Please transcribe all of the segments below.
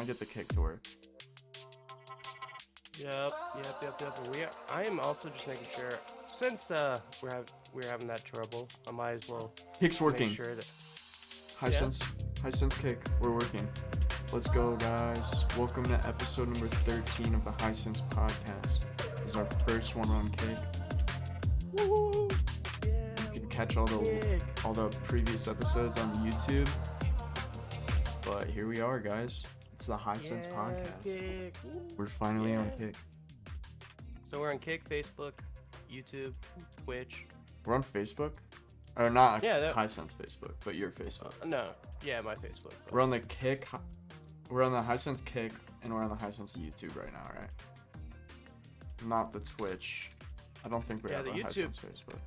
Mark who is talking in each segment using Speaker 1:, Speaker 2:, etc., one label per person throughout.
Speaker 1: to get the kick to work.
Speaker 2: Yep. I am also just making sure, since we're having that trouble, I might as well
Speaker 1: Kick's working.
Speaker 2: make sure that.
Speaker 1: Hisense kick. We're working. Let's go, guys. Welcome to episode number 13 of the Hisense podcast. This is our first one on kick.
Speaker 2: Woo! Yeah.
Speaker 1: You can catch all the previous episodes on YouTube. But here we are, guys. It's the Hisense podcast.
Speaker 2: Kick.
Speaker 1: We're finally on kick.
Speaker 2: So we're on Kick, Facebook, YouTube, Twitch.
Speaker 1: We're on Facebook. Or not
Speaker 2: Hisense
Speaker 1: Facebook, but your Facebook.
Speaker 2: No. Yeah, my Facebook.
Speaker 1: We're on the kick. We're on the Hisense kick, and we're on the Hisense YouTube right now, right? Not the Twitch. I don't think we have a Hisense Facebook.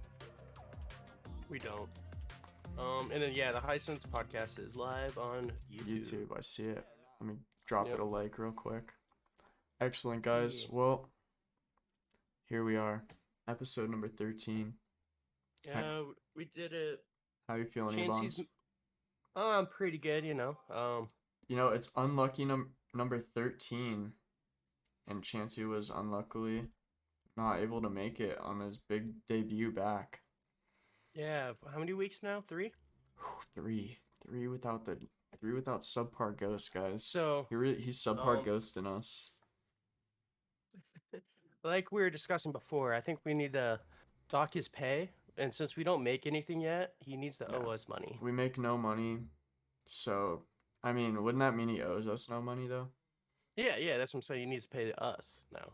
Speaker 2: We don't. And then the Hisense podcast is live on YouTube.
Speaker 1: I see it. Let me drop it a like real quick. Excellent, guys. Yeah. Well, here we are, episode number 13.
Speaker 2: Yeah, we did it.
Speaker 1: How you feeling, Ebons?
Speaker 2: I'm pretty good, you know.
Speaker 1: It's unlucky number 13, and Chansey was unluckily not able to make it on his big debut back.
Speaker 2: Yeah, how many weeks now? 3?
Speaker 1: Three without subpar Ghost, guys.
Speaker 2: So
Speaker 1: he's subpar ghosting us.
Speaker 2: Like we were discussing before, I think we need to dock his pay, and since we don't make anything yet, he needs to owe us money.
Speaker 1: We make no money, so I mean, wouldn't that mean he owes us no money though?
Speaker 2: Yeah, that's what I'm saying. He needs to pay us now.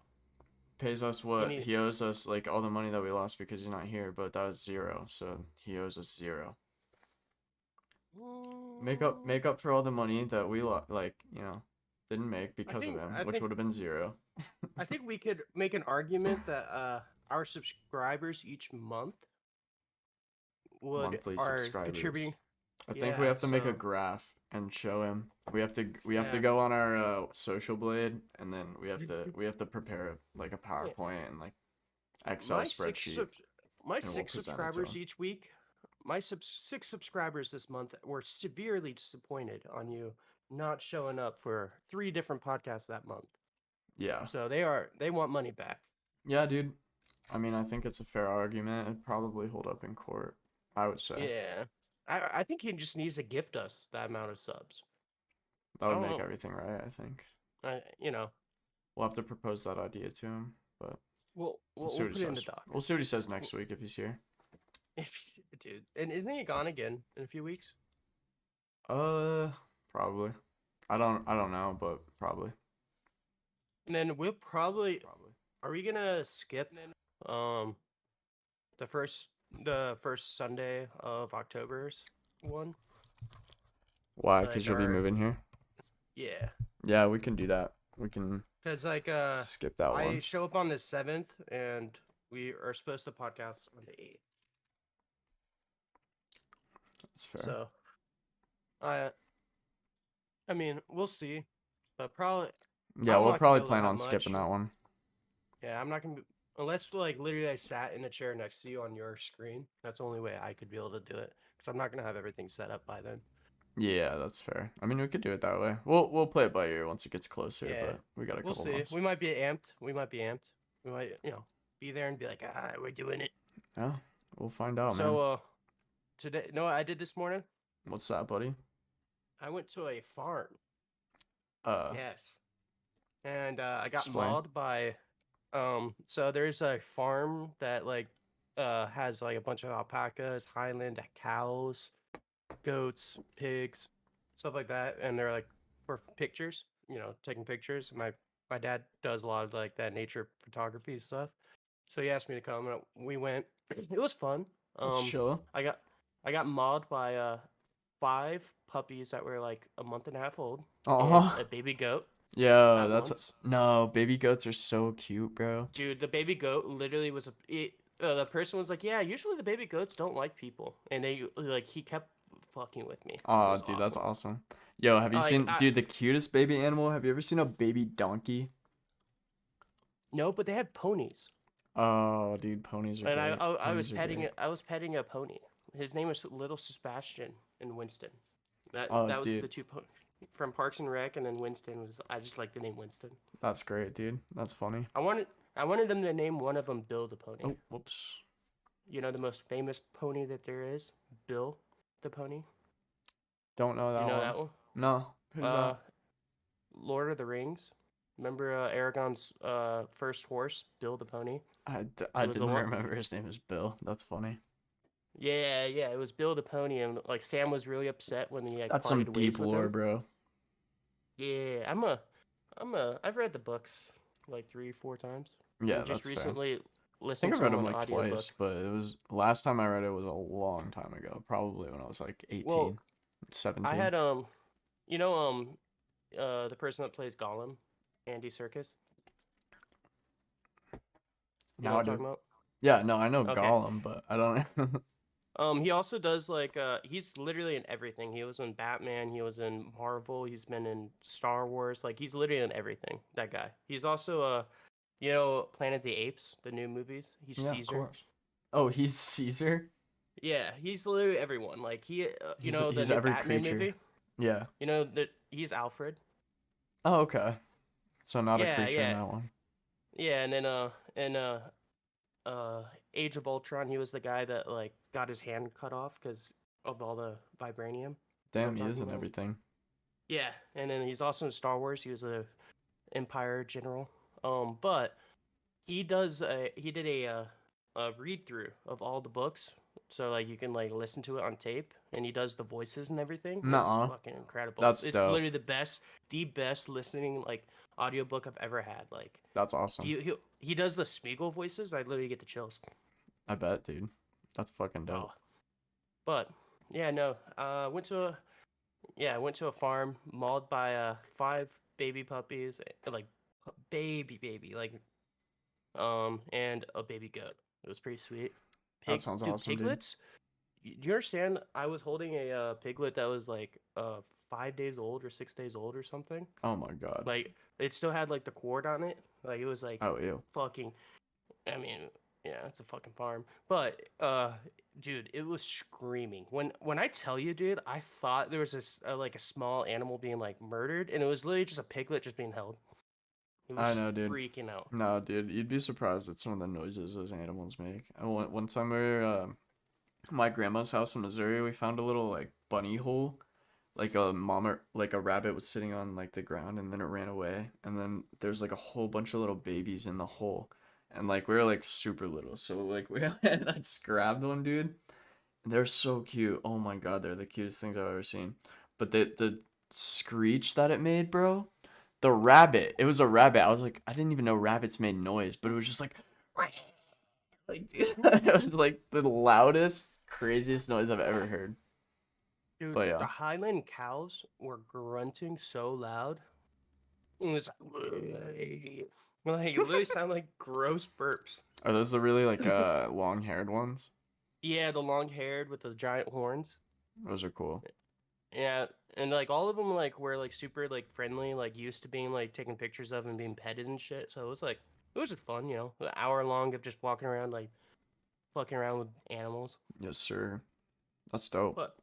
Speaker 1: Pays us what? He owes us like all the money that we lost because he's not here, but that was 0, so he owes us 0. Make up for all the money that we didn't make because of him, which would have been 0.
Speaker 2: I think we could make an argument that our subscribers each month are contributing.
Speaker 1: I think we have to make a graph and show him. We have to go on our Social Blade, and then we have to prepare like a PowerPoint and like Excel spreadsheet.
Speaker 2: My 6 subscribers each week. My 6 subscribers this month were severely disappointed on you not showing up for 3 different podcasts that month.
Speaker 1: Yeah.
Speaker 2: So they want money back.
Speaker 1: Yeah, dude. I mean, I think it's a fair argument. It'd probably hold up in court, I would say.
Speaker 2: Yeah. I think he just needs to gift us that amount of subs.
Speaker 1: That would make everything right, I think.
Speaker 2: We'll
Speaker 1: have to propose that idea to him, but
Speaker 2: we'll see what he says.
Speaker 1: We'll see what he says next week if he's here.
Speaker 2: Dude, and isn't he gone again in a few weeks?
Speaker 1: Probably. I don't know, but probably.
Speaker 2: And then we'll probably. Are we gonna skip the first Sunday of October's one?
Speaker 1: Why? Because you'll be moving here?
Speaker 2: Yeah.
Speaker 1: Yeah, we can do that. We can.
Speaker 2: Because
Speaker 1: skip that one.
Speaker 2: I show up on the 7th, and we are supposed to podcast on the 8th.
Speaker 1: That's fair.
Speaker 2: So, I mean, we'll see, but probably.
Speaker 1: Yeah, we'll probably plan on skipping that one.
Speaker 2: Yeah, I'm not gonna be, unless literally I sat in the chair next to you on your screen. That's the only way I could be able to do it, because I'm not gonna have everything set up by then.
Speaker 1: Yeah, that's fair. I mean, we could do it that way. We'll play it by ear once it gets closer, but we got a couple months.
Speaker 2: We might be amped. We might, be there and be like, we're doing it.
Speaker 1: Yeah, we'll find out, man.
Speaker 2: So, today, know what I did this morning?
Speaker 1: What's that, buddy?
Speaker 2: I went to a farm.
Speaker 1: Yes.
Speaker 2: And I got mauled by. So there's a farm that has a bunch of alpacas, Highland cows, goats, pigs, stuff like that, and they're for pictures. Taking pictures. My dad does a lot of that nature photography stuff, so he asked me to come, and we went. It was fun.
Speaker 1: It's chill.
Speaker 2: I got mauled by 5 puppies that were a month and a half old.
Speaker 1: Oh,
Speaker 2: a baby goat.
Speaker 1: Yeah, no, baby goats are so cute, bro.
Speaker 2: Dude, the baby goat literally was the person was like, yeah, usually the baby goats don't like people, and he kept fucking with me.
Speaker 1: Oh, dude, awesome. That's awesome. Yo, have you seen, dude, the cutest baby animal? Have you ever seen a baby donkey?
Speaker 2: No, but they had ponies.
Speaker 1: Oh, dude, ponies are great.
Speaker 2: And I was petting a pony. His name was Little Sebastian and Winston. That was the 2 ponies. from Parks and Rec, and then Winston was. I just like the name Winston.
Speaker 1: That's great, dude. That's funny.
Speaker 2: I wanted them to name one of them Bill the pony.
Speaker 1: Oh, whoops.
Speaker 2: You know the most famous pony that there is, Bill the pony.
Speaker 1: Don't know that
Speaker 2: You know
Speaker 1: one.
Speaker 2: that one?
Speaker 1: No. Who's that?
Speaker 2: Lord of the Rings. Remember Aragorn's first horse, Bill the pony?
Speaker 1: I didn't remember his name was Bill. That's funny.
Speaker 2: Yeah, it was Bill the pony, and like Sam was really upset when he
Speaker 1: That's some deep lore, bro.
Speaker 2: Yeah, I've read the books like 3-4 times.
Speaker 1: Yeah,
Speaker 2: and just
Speaker 1: that's
Speaker 2: recently
Speaker 1: fair.
Speaker 2: listened
Speaker 1: I think
Speaker 2: to
Speaker 1: I read them like
Speaker 2: audiobook.
Speaker 1: twice, but it was last time I read it was a long time ago, probably when I was like 18,
Speaker 2: well,
Speaker 1: 17.
Speaker 2: I had you know the person that plays Gollum, Andy Serkis. You know what I'm talking about?
Speaker 1: Yeah, no, I know Gollum, but I don't.
Speaker 2: He also does like he's literally in everything. He was in Batman, he was in Marvel, he's been in Star Wars, like he's literally in everything. That guy. He's also you know, Planet of the Apes, the new movies. He's Caesar. Of course.
Speaker 1: Oh, he's Caesar?
Speaker 2: Yeah, he's literally everyone. Like he you know, the
Speaker 1: he's
Speaker 2: new
Speaker 1: every
Speaker 2: Batman
Speaker 1: creature.
Speaker 2: movie?
Speaker 1: Yeah.
Speaker 2: You know that he's Alfred.
Speaker 1: Oh, okay. So not a creature in that one.
Speaker 2: Yeah, and then Age of Ultron, he was the guy that like got his hand cut off because of all the vibranium.
Speaker 1: Damn, he is in everything.
Speaker 2: Yeah, and then he's also in Star Wars. He was a Empire general. But he did a read through of all the books, so like you can like listen to it on tape, and he does the voices and everything.
Speaker 1: Nuh-uh.
Speaker 2: It's fucking incredible.
Speaker 1: It's
Speaker 2: dope. Literally the best listening like audiobook I've ever had. Like
Speaker 1: that's awesome.
Speaker 2: He does the Smeagol voices. I literally get the chills.
Speaker 1: I bet, dude. That's fucking dope. Oh.
Speaker 2: But yeah, no. Went to a farm mauled by 5 baby puppies, like baby, like and a baby goat. It was pretty sweet.
Speaker 1: That sounds awesome,
Speaker 2: piglets? Dude. Do you understand? I was holding a piglet that was like 5 days old or 6 days old or something.
Speaker 1: Oh my god!
Speaker 2: Like it still had like the cord on it. Like it was like
Speaker 1: oh ew.
Speaker 2: Fucking. I mean, yeah, it's a fucking farm. But dude, it was screaming. When I tell you, dude, I thought there was like a small animal being like murdered, and it was literally just a piglet just being held.
Speaker 1: I know, dude.
Speaker 2: Freaking out.
Speaker 1: No, dude, you'd be surprised at some of the noises those animals make. One time we were my grandma's house in Missouri, we found a little like bunny hole, like a rabbit was sitting on like the ground, and then it ran away, and then there's like a whole bunch of little babies in the hole, and like we were like super little, so like we had like grabbed one, dude. And they're so cute. Oh my god, they're the cutest things I've ever seen. But the screech that it made, bro. The rabbit. It was a rabbit. I was like, I didn't even know rabbits made noise, but it was just like, dude, it was like the loudest, craziest noise I've ever heard.
Speaker 2: Dude, but, yeah. The Highland cows were grunting so loud. It was like it literally sounded like gross burps.
Speaker 1: Are those the really like long-haired ones?
Speaker 2: Yeah, the long-haired with the giant horns.
Speaker 1: Those are cool.
Speaker 2: Yeah, and like all of them like were like super like friendly, like used to being like taken pictures of and being petted and shit. So it was just fun, you know, an hour long of just walking around like fucking around with animals.
Speaker 1: Yes, sir. That's dope.
Speaker 2: But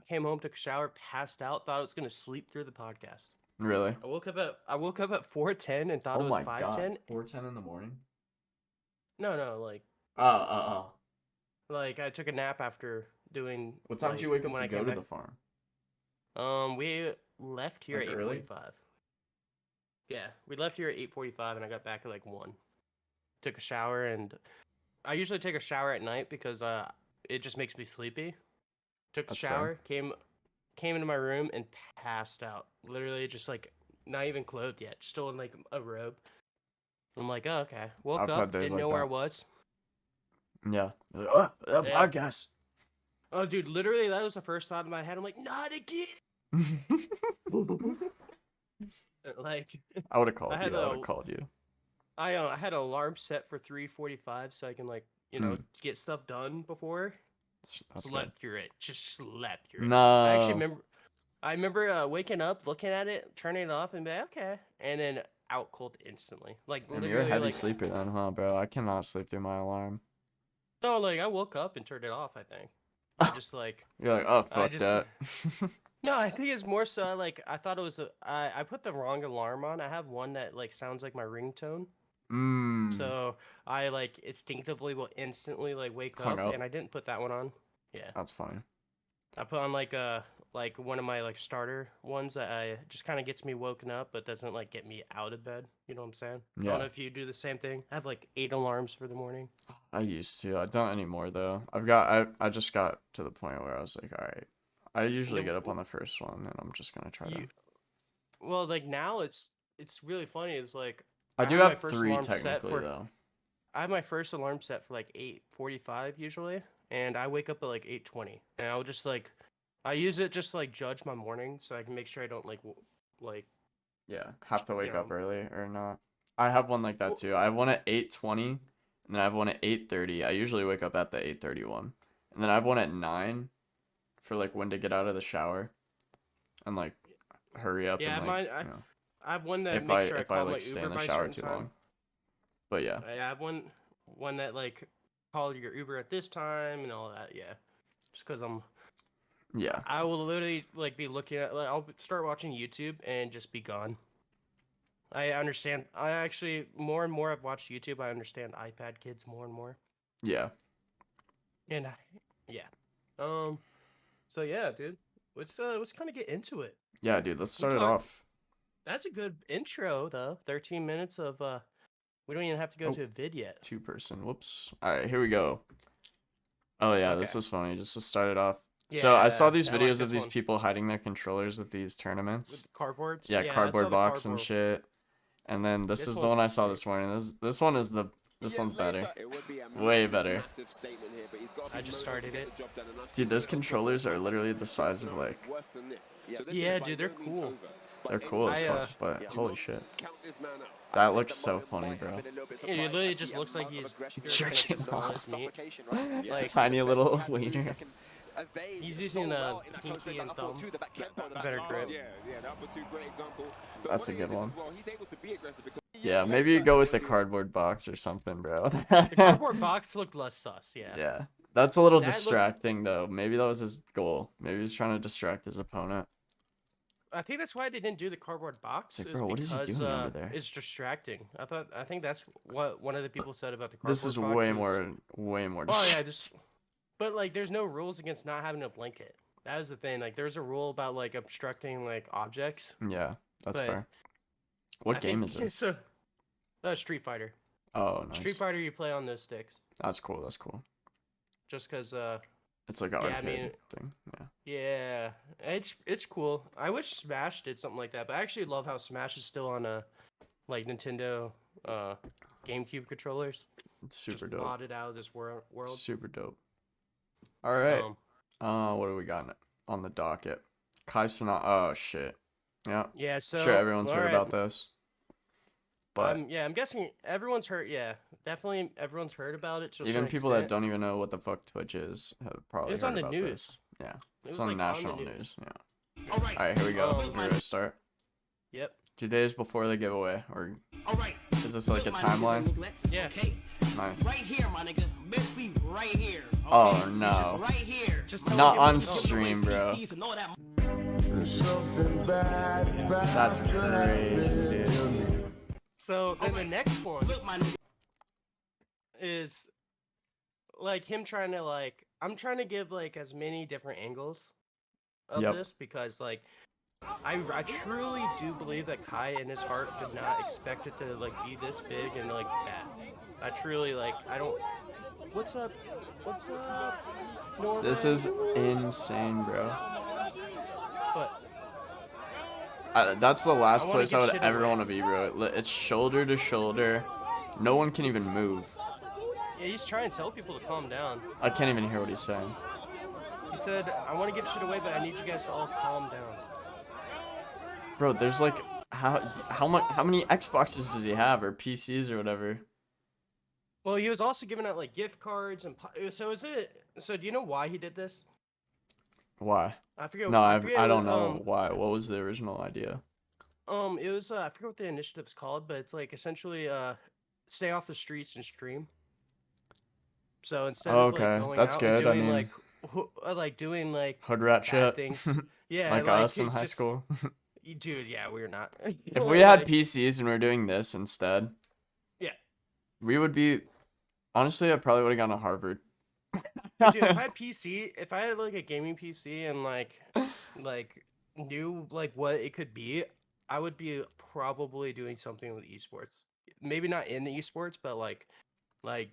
Speaker 2: came home, took a shower, passed out, thought I was gonna sleep through the podcast.
Speaker 1: Really?
Speaker 2: I woke up at 4:10 and thought it was 5:10.
Speaker 1: 4:10 in the morning?
Speaker 2: No, like like I took a nap after doing.
Speaker 1: What time did you wake up to go to the farm?
Speaker 2: We left here at 8:45. Yeah, we left here at 8:45, and I got back at like 1. Took a shower, and I usually take a shower at night because it just makes me sleepy. Took a shower, came into my room, and passed out. Literally, just like not even clothed yet, still in like a robe. I'm like, oh, okay. Woke up, didn't know where I was.
Speaker 1: Yeah. Podcast.
Speaker 2: Oh, dude, literally, that was the first thought in my head. I'm like, not again. Like,
Speaker 1: I would have called you.
Speaker 2: I had an alarm set for 3:45 so I can like get stuff done before. Slept through it. Just slept through it.
Speaker 1: No.
Speaker 2: I remember waking up, looking at it, turning it off, and be like, okay, and then out cold instantly. Like,
Speaker 1: you're a heavy sleeper then, huh, bro? I cannot sleep through my alarm.
Speaker 2: No, like I woke up and turned it off. I think I just like
Speaker 1: you're like, oh fuck that.
Speaker 2: No, I think it's more so like I thought it was I put the wrong alarm on. I have one that like sounds like my ringtone.
Speaker 1: Mmm.
Speaker 2: So I like instinctively will instantly like wake
Speaker 1: Hung
Speaker 2: up,
Speaker 1: up.
Speaker 2: and I didn't put that one on. Yeah.
Speaker 1: That's funny.
Speaker 2: I put on like one of my like starter ones that I just kind of gets me woken up but doesn't like get me out of bed. You know what I'm saying? I don't
Speaker 1: Yeah.
Speaker 2: know if you do the same thing. I have like 8 alarms for the morning.
Speaker 1: I used to. I don't anymore though. I just got to the point where I was like, all right. I usually get up on the first one, and I'm just gonna try to.
Speaker 2: You well like now it's really funny. It's like
Speaker 1: I
Speaker 2: I
Speaker 1: do
Speaker 2: have my
Speaker 1: have
Speaker 2: first
Speaker 1: three
Speaker 2: alarm set
Speaker 1: technically
Speaker 2: for
Speaker 1: though.
Speaker 2: I have my first alarm set for like 8:45 usually, and I wake up at like 8:20, and I'll just like I use it just to like judge my morning so I can make sure I don't like
Speaker 1: Yeah, have to
Speaker 2: you
Speaker 1: wake up
Speaker 2: know.
Speaker 1: early or not. I have one like that
Speaker 2: Well,
Speaker 1: too. I have one at 8:20, and then I have one at 8:30. I usually wake up at the 8:30 one. And then I have one at 9 for like when to get out of the shower and like hurry up and
Speaker 2: yeah,
Speaker 1: like, you know,
Speaker 2: I have one that
Speaker 1: if I
Speaker 2: makes sure I
Speaker 1: if I
Speaker 2: call my
Speaker 1: like stay
Speaker 2: Uber
Speaker 1: in the
Speaker 2: by a
Speaker 1: shower
Speaker 2: certain
Speaker 1: too
Speaker 2: time.
Speaker 1: long. But yeah.
Speaker 2: I have one that like call your Uber at this time and all that. Yeah, just because
Speaker 1: Yeah.
Speaker 2: I will literally like be looking at like I'll start watching YouTube and just be gone. I understand. I actually more and more I've watched YouTube. I understand iPad kids more and more.
Speaker 1: Yeah.
Speaker 2: And yeah. Um. So yeah, dude. Let's kind of get into it.
Speaker 1: Yeah, dude, let's
Speaker 2: We
Speaker 1: start it
Speaker 2: talk.
Speaker 1: off.
Speaker 2: That's a good intro though. 13 minutes of We don't even have to go
Speaker 1: Oh,
Speaker 2: to a vid yet.
Speaker 1: two person. Whoops. All right, here we go. Oh yeah,
Speaker 2: Okay.
Speaker 1: this was funny. Just to start it off. So I saw
Speaker 2: Yeah,
Speaker 1: these
Speaker 2: I like
Speaker 1: videos of
Speaker 2: this
Speaker 1: these
Speaker 2: one
Speaker 1: people hiding their controllers with these
Speaker 2: with
Speaker 1: tournaments.
Speaker 2: the cardboards.
Speaker 1: Yeah,
Speaker 2: Yeah, I saw
Speaker 1: cardboard
Speaker 2: the
Speaker 1: box and
Speaker 2: cardboard.
Speaker 1: shit. And then this
Speaker 2: This
Speaker 1: is the
Speaker 2: one's
Speaker 1: one I saw
Speaker 2: great.
Speaker 1: this morning. This one is this one's better. Way better.
Speaker 2: I just started it.
Speaker 1: Dude, those controllers are literally the size of like
Speaker 2: Yeah, dude, they're cool.
Speaker 1: they're cool as
Speaker 2: I
Speaker 1: fuck, but holy shit. That looks so funny, bro.
Speaker 2: It literally just looks like he's
Speaker 1: Jerking
Speaker 2: gonna smell
Speaker 1: off.
Speaker 2: his meat. Like
Speaker 1: Tiny little wiener.
Speaker 2: he's using a pinky and thumb. Better grip.
Speaker 1: That's a good one. Yeah, maybe you go with the cardboard box or something, bro.
Speaker 2: The cardboard box looked less sus. Yeah.
Speaker 1: Yeah. That's a little
Speaker 2: That looks.
Speaker 1: distracting though. Maybe that was his goal. Maybe he was trying to distract his opponent.
Speaker 2: I think that's why they didn't do the cardboard box.
Speaker 1: It's like,
Speaker 2: Is
Speaker 1: bro, what is he
Speaker 2: because
Speaker 1: doing over there?
Speaker 2: it's distracting. I think that's what one of the people said about the cardboard
Speaker 1: This is
Speaker 2: box
Speaker 1: way
Speaker 2: is-
Speaker 1: more
Speaker 2: Oh yeah, just. But like, there's no rules against not having a blanket. That is the thing. Like, there's a rule about like obstructing like objects.
Speaker 1: Yeah, that's
Speaker 2: But
Speaker 1: fair. What
Speaker 2: I
Speaker 1: game
Speaker 2: think
Speaker 1: is this?
Speaker 2: it's a Street Fighter.
Speaker 1: Oh, nice.
Speaker 2: Street Fighter, you play on those sticks.
Speaker 1: That's cool. That's cool.
Speaker 2: Just because
Speaker 1: It's like an
Speaker 2: yeah, I
Speaker 1: arcade
Speaker 2: mean,
Speaker 1: thing. Yeah.
Speaker 2: yeah, it's cool. I wish Smash did something like that, but I actually love how Smash is still on like Nintendo GameCube controllers.
Speaker 1: It's super
Speaker 2: Just
Speaker 1: dope.
Speaker 2: modded out of this world.
Speaker 1: Super dope. All right.
Speaker 2: Um,
Speaker 1: What do we got on the docket? Kai Cenat. Oh shit. Yeah.
Speaker 2: yeah. So
Speaker 1: Sure, everyone's
Speaker 2: all
Speaker 1: heard
Speaker 2: right.
Speaker 1: about this. But
Speaker 2: yeah, I'm guessing everyone's heard. Yeah, definitely everyone's heard about it. To a
Speaker 1: even
Speaker 2: certain
Speaker 1: people that
Speaker 2: extent.
Speaker 1: don't even know what the fuck Twitch is have probably
Speaker 2: It's
Speaker 1: heard
Speaker 2: on the
Speaker 1: about
Speaker 2: news.
Speaker 1: this. Yeah.
Speaker 2: It
Speaker 1: It's
Speaker 2: was,
Speaker 1: on
Speaker 2: like,
Speaker 1: national
Speaker 2: the
Speaker 1: news. Yeah.
Speaker 3: All right.
Speaker 1: All right, here we go.
Speaker 2: Um,
Speaker 1: We're gonna start.
Speaker 2: Yep.
Speaker 1: 2 days before the giveaway, or
Speaker 3: All right.
Speaker 1: is this like a
Speaker 3: Look, my niggas and
Speaker 1: timeline?
Speaker 3: nigglets,
Speaker 2: Yeah.
Speaker 3: Okay.
Speaker 1: Nice.
Speaker 3: Right here, my nigga. Basically, right here. Okay?
Speaker 1: Oh,
Speaker 3: It's
Speaker 1: no.
Speaker 3: Just right here.
Speaker 2: Just tell
Speaker 1: Not
Speaker 2: them
Speaker 1: on
Speaker 2: to
Speaker 1: stream, bro.
Speaker 3: PCs and all that.
Speaker 1: That's crazy, dude.
Speaker 2: So then the next one
Speaker 3: Look, my nigga.
Speaker 2: is like him trying to like I'm trying to give like as many different angles of
Speaker 1: Yep.
Speaker 2: this because like I truly do believe that Kai in his heart did not expect it to like be this big and like that. I truly like I don't. What's up? What's up? Norman?
Speaker 1: This is insane, bro.
Speaker 2: But
Speaker 1: That's the last
Speaker 2: wanna
Speaker 1: place I
Speaker 2: give
Speaker 1: would
Speaker 2: shit
Speaker 1: ever
Speaker 2: away.
Speaker 1: want to be, bro. It's shoulder to shoulder. No one can even move.
Speaker 2: yeah, he's trying to tell people to calm down.
Speaker 1: I can't even hear what he's saying.
Speaker 2: He said, "I want to give shit away, but I need you guys to all calm down."
Speaker 1: Bro, there's like how many Xboxes does he have or PCs or whatever?
Speaker 2: Well, he was also giving out like gift cards and so is it? So do you know why he did this?
Speaker 1: Why?
Speaker 2: I forget.
Speaker 1: No, I
Speaker 2: forget
Speaker 1: don't
Speaker 2: what,
Speaker 1: know why. What was the original idea?
Speaker 2: It was I forget what the initiative's called, but it's like essentially stay off the streets and stream. So instead of
Speaker 1: Okay,
Speaker 2: like going
Speaker 1: that's
Speaker 2: out
Speaker 1: good.
Speaker 2: and
Speaker 1: I
Speaker 2: doing
Speaker 1: mean,
Speaker 2: like doing like
Speaker 1: Hood rat
Speaker 2: bad
Speaker 1: shit.
Speaker 2: things, Yeah,
Speaker 1: like
Speaker 2: like
Speaker 1: us in
Speaker 2: it
Speaker 1: high
Speaker 2: just,
Speaker 1: school.
Speaker 2: dude. Yeah, we're not.
Speaker 1: If
Speaker 2: We're
Speaker 1: we had
Speaker 2: like,
Speaker 1: PCs and we are doing this instead,
Speaker 2: yeah,
Speaker 1: we would be. Honestly, I probably would have gone to Harvard.
Speaker 2: dude. If I had PC, if I had like a gaming PC and like knew like what it could be, I would be probably doing something with esports. Maybe not in esports, but like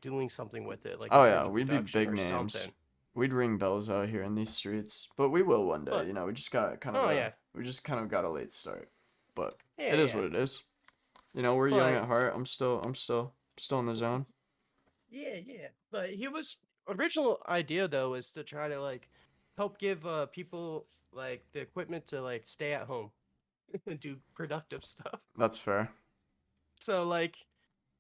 Speaker 2: doing something with it, like in
Speaker 1: Oh
Speaker 2: terms
Speaker 1: yeah,
Speaker 2: of
Speaker 1: we'd be
Speaker 2: production
Speaker 1: big
Speaker 2: or
Speaker 1: names.
Speaker 2: something.
Speaker 1: We'd ring bells out here in these streets, but we will one day.
Speaker 2: But
Speaker 1: You know, we just got kind of
Speaker 2: oh
Speaker 1: a,
Speaker 2: yeah,
Speaker 1: we just kind of got a late start, but
Speaker 2: yeah,
Speaker 1: it is
Speaker 2: yeah.
Speaker 1: what it is. You know, we're young
Speaker 2: But
Speaker 1: at heart. I'm still in the zone.
Speaker 2: yeah, yeah. But he was original idea though was to try to like help give people like the equipment to like stay at home and do productive stuff.
Speaker 1: That's fair.
Speaker 2: So like,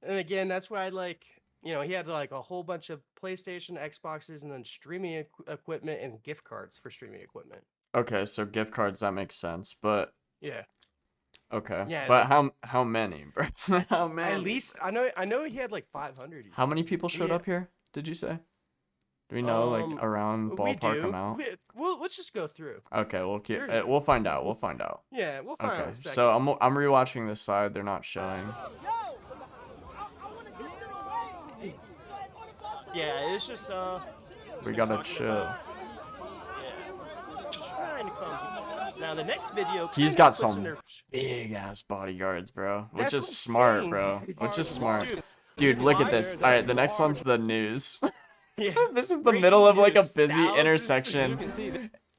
Speaker 2: and again, that's why like he had like a whole bunch of PlayStation, Xboxes, and then streaming equipment and gift cards for streaming equipment.
Speaker 1: Okay, so gift cards, that makes sense, but
Speaker 2: Yeah,
Speaker 1: okay.
Speaker 2: yeah.
Speaker 1: But
Speaker 2: Like
Speaker 1: how many, bro? How many?
Speaker 2: at least I know he had like 500.
Speaker 1: How many people showed
Speaker 2: Yeah.
Speaker 1: up here? Did you say? Do we know like around
Speaker 2: We
Speaker 1: ballpark
Speaker 2: do.
Speaker 1: amount?
Speaker 2: Well, let's just go through.
Speaker 1: Okay, we'll keep.
Speaker 2: There's-
Speaker 1: We'll find out. We'll find out.
Speaker 2: Yeah, we'll find out
Speaker 1: Okay,
Speaker 2: in a second.
Speaker 1: so I'm rewatching this side. They're not showing.
Speaker 2: Yeah, it's just
Speaker 1: We gotta chill.
Speaker 2: Yeah. Trying to come. Now the next video.
Speaker 1: He's
Speaker 2: kinda
Speaker 1: got
Speaker 2: puts
Speaker 1: some
Speaker 2: in their-
Speaker 1: big ass bodyguards, bro. Which
Speaker 2: That's
Speaker 1: is
Speaker 2: what I'm
Speaker 1: smart,
Speaker 2: saying.
Speaker 1: bro. Which is smart.
Speaker 2: Dude,
Speaker 1: Dude, look at
Speaker 2: why
Speaker 1: this.
Speaker 2: there's
Speaker 1: All right, the next one's the news.
Speaker 2: yeah.
Speaker 1: This is the
Speaker 2: Breaking
Speaker 1: middle of like a
Speaker 2: news,
Speaker 1: busy
Speaker 2: thousands-
Speaker 1: intersection.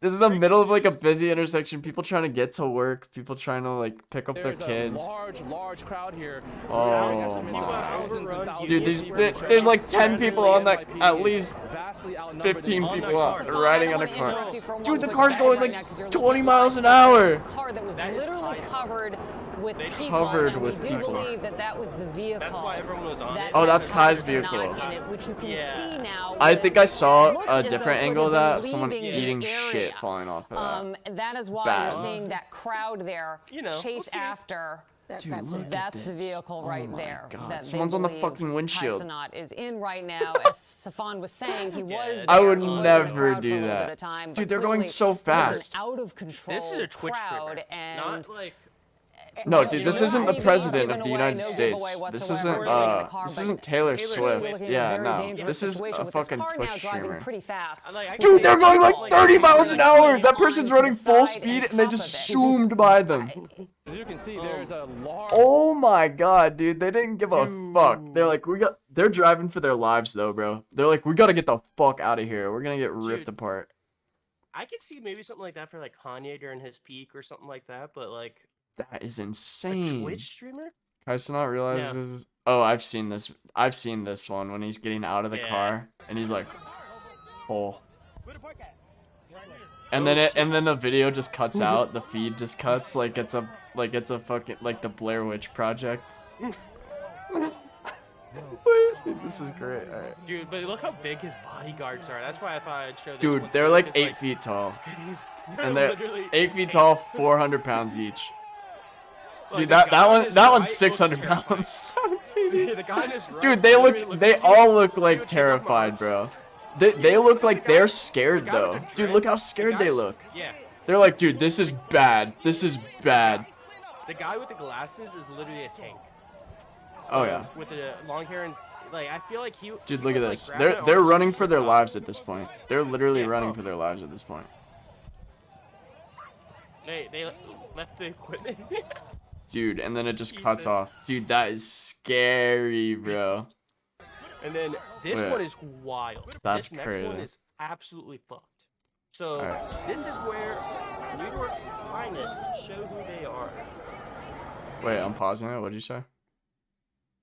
Speaker 1: This is the middle of like a busy intersection. People trying to get to work. People trying to like pick up their
Speaker 4: There's
Speaker 1: kids.
Speaker 4: a large crowd here.
Speaker 1: Oh
Speaker 4: Estimates of
Speaker 1: my.
Speaker 4: thousands and thousands
Speaker 1: Dude,
Speaker 4: of
Speaker 1: these,
Speaker 4: people
Speaker 1: there-
Speaker 4: showing
Speaker 1: there's like
Speaker 4: up.
Speaker 1: 10 people on that.
Speaker 4: NYPD
Speaker 1: At
Speaker 4: is
Speaker 1: least
Speaker 4: vastly outnumbered
Speaker 1: 15
Speaker 4: in
Speaker 1: people
Speaker 4: numbers.
Speaker 1: out riding on a car. Dude, the car's going like 20 miles an hour.
Speaker 5: Car that was
Speaker 2: That is
Speaker 5: literally
Speaker 2: Kaiser.
Speaker 5: covered with
Speaker 2: They
Speaker 5: people.
Speaker 1: covered
Speaker 5: and
Speaker 1: with
Speaker 5: we do
Speaker 1: people.
Speaker 5: believe that that was the vehicle.
Speaker 2: That's why everyone was on
Speaker 5: that
Speaker 2: it.
Speaker 1: Oh, that's
Speaker 5: had
Speaker 1: Kai's
Speaker 5: the knot
Speaker 1: vehicle.
Speaker 5: in it, which you can
Speaker 2: Yeah.
Speaker 5: see now.
Speaker 1: I think I
Speaker 5: was-
Speaker 1: saw
Speaker 5: looked
Speaker 1: a
Speaker 5: as though
Speaker 1: different
Speaker 5: it
Speaker 1: angle of
Speaker 5: would have
Speaker 1: that.
Speaker 5: been
Speaker 1: Someone
Speaker 5: leaving the
Speaker 1: eating shit
Speaker 5: area.
Speaker 1: falling off of that.
Speaker 5: That is why
Speaker 1: Bad.
Speaker 5: you're seeing that crowd there
Speaker 2: We'll
Speaker 5: chase
Speaker 2: see.
Speaker 5: after.
Speaker 1: Dude, look at
Speaker 5: That's the
Speaker 1: this.
Speaker 5: vehicle
Speaker 1: Oh
Speaker 5: right
Speaker 1: my
Speaker 5: there.
Speaker 1: God.
Speaker 5: That they
Speaker 1: Someone's on the
Speaker 5: believe
Speaker 1: fucking windshield.
Speaker 5: Kaisanat is in right now. As Safan was saying, he was.
Speaker 2: I
Speaker 5: there.
Speaker 1: would
Speaker 5: He was in the
Speaker 1: never
Speaker 5: crowd for
Speaker 1: do
Speaker 5: a little
Speaker 1: that.
Speaker 5: bit of time,
Speaker 1: Dude,
Speaker 5: but
Speaker 1: they're going
Speaker 5: clearly
Speaker 1: so
Speaker 5: it was an
Speaker 1: fast.
Speaker 5: out of control
Speaker 2: This is a Twitch
Speaker 5: crowd,
Speaker 2: streamer,
Speaker 5: and
Speaker 2: not like.
Speaker 1: No,
Speaker 5: well,
Speaker 1: dude,
Speaker 5: you
Speaker 1: this
Speaker 5: know,
Speaker 1: isn't the
Speaker 5: he's
Speaker 1: president
Speaker 5: given
Speaker 1: of the
Speaker 5: away
Speaker 1: United
Speaker 5: no
Speaker 1: States.
Speaker 5: giveaway
Speaker 1: This
Speaker 5: whatsoever
Speaker 1: isn't
Speaker 5: in the car,
Speaker 1: this
Speaker 5: but
Speaker 1: isn't Taylor
Speaker 2: Taylor
Speaker 1: Swift.
Speaker 2: Swift.
Speaker 5: looking at a
Speaker 1: Yeah,
Speaker 5: very
Speaker 1: no.
Speaker 5: dangerous
Speaker 1: This is
Speaker 5: situation
Speaker 1: a
Speaker 5: with this
Speaker 1: fucking
Speaker 5: car
Speaker 1: Twitch
Speaker 5: now driving
Speaker 1: streamer.
Speaker 5: pretty fast.
Speaker 1: Dude, they're going like 30 miles an hour. That
Speaker 5: on
Speaker 1: person's
Speaker 5: to
Speaker 1: running
Speaker 5: the
Speaker 1: full
Speaker 5: side
Speaker 1: speed
Speaker 5: and
Speaker 1: and they
Speaker 5: top
Speaker 1: just
Speaker 5: of it.
Speaker 1: zoomed by them.
Speaker 4: As you can see, there's a large.
Speaker 1: Oh my god, dude. They didn't give a fuck. They're like, they're driving for their lives though, bro. They're like, we gotta get the fuck out of here. We're gonna get ripped
Speaker 2: Dude.
Speaker 1: apart.
Speaker 2: I could see maybe something like that for like Kanye during his peak or something like that, but like
Speaker 1: That is
Speaker 2: a
Speaker 1: insane.
Speaker 2: Twitch streamer.
Speaker 1: Kaisanat realizes. Oh, I've seen this. I've seen this one when he's getting out of the
Speaker 2: Yeah.
Speaker 1: car and he's like, oh. And then the video just cuts out. The feed just cuts like it's a fucking like the Blair Witch Project. Dude, this is great. All right.
Speaker 2: Dude, but look how big his bodyguards are. That's why I thought I'd show this
Speaker 1: Dude,
Speaker 2: one
Speaker 1: they're
Speaker 2: too,
Speaker 1: like
Speaker 2: 'cause,
Speaker 1: 8 feet tall.
Speaker 2: they're
Speaker 1: And they're
Speaker 2: literally
Speaker 1: 8 feet tall, 400 pounds each.
Speaker 2: Like,
Speaker 1: Dude,
Speaker 2: the
Speaker 1: that
Speaker 2: guy on
Speaker 1: one
Speaker 2: his
Speaker 1: that
Speaker 2: right
Speaker 1: one's
Speaker 2: looks
Speaker 1: 600
Speaker 2: terrified.
Speaker 1: pounds. Dude,
Speaker 2: Yeah,
Speaker 1: he's-
Speaker 2: the guy on his right
Speaker 1: Dude, they
Speaker 2: literally
Speaker 1: look.
Speaker 2: looks
Speaker 1: They
Speaker 2: like-
Speaker 1: all look like
Speaker 2: Dude, take off my
Speaker 1: terrified,
Speaker 2: arms.
Speaker 1: bro. They look like
Speaker 2: guy-
Speaker 1: they're scared
Speaker 2: the guy
Speaker 1: though.
Speaker 2: with the
Speaker 1: Dude, look how
Speaker 2: dreads- the
Speaker 1: scared they
Speaker 2: guy's-
Speaker 1: look.
Speaker 2: Yeah,
Speaker 1: They're like, dude, this is bad. This is bad.
Speaker 2: the guy with the glasses is literally a tank.
Speaker 1: Oh yeah.
Speaker 2: With the long hair and like I feel like he.
Speaker 1: Dude,
Speaker 2: he
Speaker 1: look at
Speaker 2: would, like,
Speaker 1: this.
Speaker 2: grab
Speaker 1: They're
Speaker 2: my
Speaker 1: they're
Speaker 2: arms
Speaker 1: running
Speaker 2: and
Speaker 1: for their
Speaker 2: shoot up.
Speaker 1: lives at this point. They're literally
Speaker 2: Yeah,
Speaker 1: running
Speaker 2: oh.
Speaker 1: for their lives at this point.
Speaker 2: They left the equipment.
Speaker 1: Dude, and then it just cuts
Speaker 2: Jesus.
Speaker 1: off. Dude, that is scary, bro.
Speaker 2: And then this
Speaker 1: Wait.
Speaker 2: one is wild.
Speaker 1: That's
Speaker 2: this next one
Speaker 1: crazy.
Speaker 2: is absolutely fucked. So
Speaker 1: Alright.
Speaker 2: this is where New York's finest show who they are.
Speaker 1: Wait, I'm pausing it. What'd you say?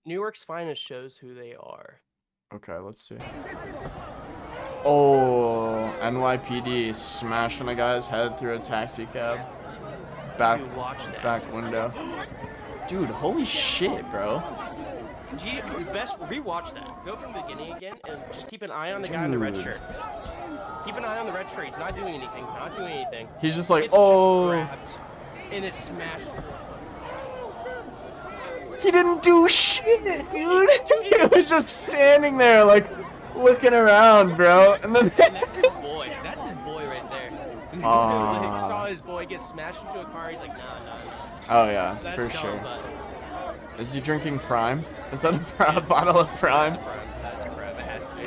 Speaker 2: New York's finest shows who they are.
Speaker 1: Okay, let's see. Oh, NYPD smashing a guy's head through a taxi cab.
Speaker 2: Dude, watch that.
Speaker 1: Back window. Dude, holy shit, bro.
Speaker 2: You best rewatch that. Go from the beginning again and just keep an eye on the guy in the red
Speaker 1: Dude.
Speaker 2: shirt. Keep an eye on the red shirt. He's not doing anything. Not doing anything.
Speaker 1: He's just like,
Speaker 2: It's just
Speaker 1: oh.
Speaker 2: grabbed, and it's smashed.
Speaker 1: He didn't do shit, dude. He was just standing there, like, looking around, bro. And then
Speaker 2: And that's his boy. That's his boy right there. Like, saw his boy get smashed into a car. He's like, nah.
Speaker 1: Oh yeah,
Speaker 2: That's
Speaker 1: for
Speaker 2: dumb,
Speaker 1: sure.
Speaker 2: but
Speaker 1: Is he drinking Prime? Is that a bottle of Prime?
Speaker 2: that's a Prime. It has to be.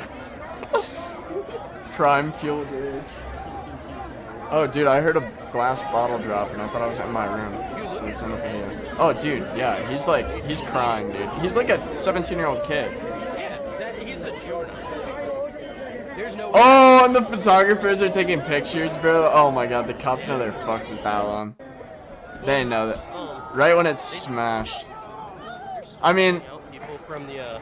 Speaker 1: Prime fuel gauge. Oh, dude, I heard a glass bottle drop, and I thought I was in my room. It was in the video. Oh, dude, yeah, he's crying, dude. He's like a 17-year-old kid.
Speaker 2: Yeah, he's a juvenile. There's no way.
Speaker 1: Oh, and the photographers are taking pictures, bro. Oh my god, the cops know they're fucked with that one. They know that. Right when it's smashed. I mean,
Speaker 2: People from the,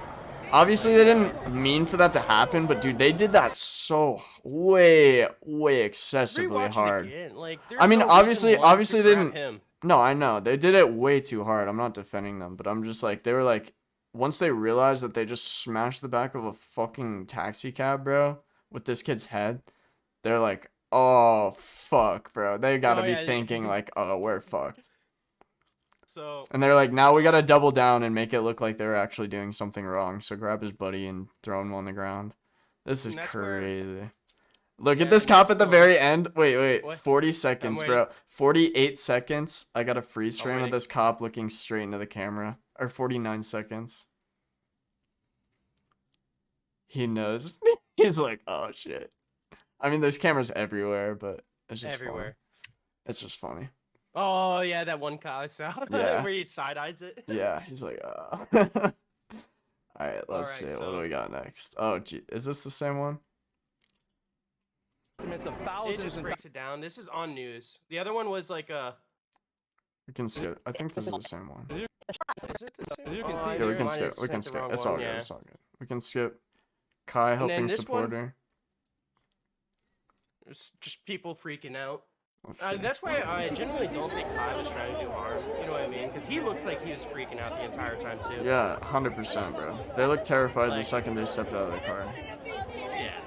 Speaker 1: obviously they didn't mean for that to happen, but dude, they did that so way excessively
Speaker 2: rewatching
Speaker 1: hard.
Speaker 2: again, like,
Speaker 1: I mean,
Speaker 2: there's no reason one
Speaker 1: obviously
Speaker 2: to
Speaker 1: they
Speaker 2: grab
Speaker 1: didn't.
Speaker 2: him.
Speaker 1: No, I know. They did it way too hard. I'm not defending them, but I'm just like, they were like, once they realized that they just smashed the back of a fucking taxi cab, bro, with this kid's head, they're like, oh, fuck, bro. They gotta
Speaker 2: Oh,
Speaker 1: be
Speaker 2: yeah,
Speaker 1: thinking, like, oh, we're fucked.
Speaker 2: So
Speaker 1: And they're like, now we gotta double down and make it look like they're actually doing something wrong. So grab his buddy and throw him on the ground. This is
Speaker 2: And that's where-
Speaker 1: crazy. Look
Speaker 2: Yeah,
Speaker 1: at this
Speaker 2: and
Speaker 1: cop
Speaker 2: that's
Speaker 1: at the
Speaker 2: where-
Speaker 1: very end. Wait.
Speaker 2: What?
Speaker 1: 40 seconds,
Speaker 2: waiting.
Speaker 1: bro. 48 seconds. I got a freeze frame of
Speaker 2: waiting.
Speaker 1: this cop looking straight into the camera. Or 49 seconds. He knows. He's like, oh shit. I mean, there's cameras everywhere, but it's just
Speaker 2: everywhere.
Speaker 1: funny. It's just funny.
Speaker 2: Oh yeah, that one car I saw
Speaker 1: Yeah.
Speaker 2: where he side eyes it.
Speaker 1: Yeah, he's like, All right, let's see. What do we got next? Oh, gee, is this the same one?
Speaker 4: Estimates of
Speaker 2: It
Speaker 4: thousands
Speaker 2: just
Speaker 4: and
Speaker 2: breaks it down. This is on news. The other one was like
Speaker 1: We can skip. I think this is the same one.
Speaker 2: Is it the same?
Speaker 4: As you can
Speaker 2: Oh,
Speaker 4: see
Speaker 2: I
Speaker 1: Yeah,
Speaker 4: here,
Speaker 1: we can
Speaker 2: might have
Speaker 1: skip. We can
Speaker 2: sent the
Speaker 1: skip.
Speaker 2: wrong
Speaker 1: It's all
Speaker 2: one,
Speaker 1: good.
Speaker 2: yeah.
Speaker 1: It's all good. We can skip. Kai
Speaker 2: then
Speaker 1: helping
Speaker 2: this
Speaker 1: support
Speaker 2: one-
Speaker 1: her.
Speaker 2: It's just people freaking out.
Speaker 1: Oh, shit.
Speaker 2: That's why I generally don't think Kai was trying to do harm. You know what I mean? Because he looks like he was freaking out the entire time too.
Speaker 1: Yeah, 100%, bro. They looked terrified the
Speaker 2: Like-
Speaker 1: second they stepped out of the car.
Speaker 2: Yeah.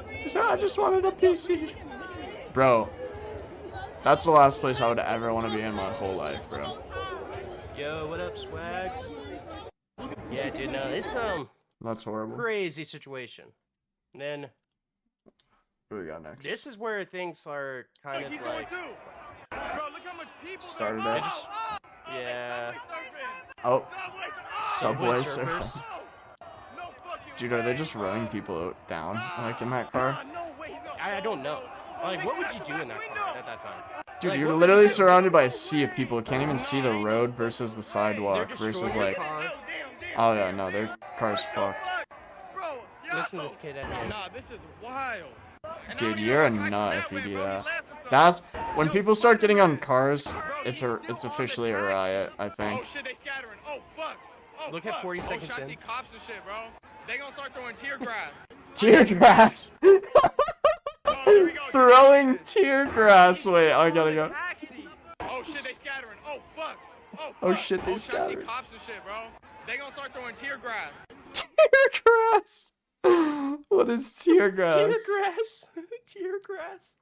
Speaker 1: He said, I just wanted a PC. Bro, that's the last place I would ever want to be in my whole life, bro.
Speaker 2: Yo, what up, Swags? Yeah, dude. No, it's
Speaker 1: That's horrible.
Speaker 2: crazy situation. And then
Speaker 1: What do we got next?
Speaker 2: this is where things are kind of like,
Speaker 1: Started
Speaker 2: I
Speaker 1: at.
Speaker 2: just, yeah.
Speaker 1: Oh, Subway
Speaker 2: Subway
Speaker 1: Surfers. Dude, are they just running people down, like, in that car?
Speaker 2: I don't know. Like, what would you do in that car at that time?
Speaker 1: Dude,
Speaker 2: Like,
Speaker 1: you're
Speaker 2: what would
Speaker 1: literally
Speaker 2: you do?
Speaker 1: surrounded by a sea of people. Can't even see the road versus the
Speaker 2: They're
Speaker 1: sidewalk versus,
Speaker 2: destroying
Speaker 1: like...
Speaker 2: the car.
Speaker 1: Oh, yeah, no, their car's fucked.
Speaker 2: Listen to this kid at him.
Speaker 6: Nah, this is wild.
Speaker 1: Dude, you're a nut if you do that. That's... When people start getting on cars, it's officially a riot, I think.
Speaker 6: Oh shit, they scattering. Oh fuck. Oh,
Speaker 2: Look at
Speaker 6: fuck.
Speaker 2: 40
Speaker 6: Oh,
Speaker 2: seconds
Speaker 6: shit, I
Speaker 2: in.
Speaker 6: see cops and shit, bro. They gonna start throwing tear grass.
Speaker 1: Tear grass!
Speaker 6: Oh, here we go.
Speaker 1: Throwing tear grass! Wait, I gotta go.
Speaker 6: Taxi. Oh shit, they scattering. Oh fuck. Oh, fuck.
Speaker 1: Oh, shit, they
Speaker 6: I see
Speaker 1: scattered.
Speaker 6: cops and shit, bro. They gonna start throwing tear grass.
Speaker 1: Tear grass! What is tear grass?
Speaker 2: Tear grass. Tear grass.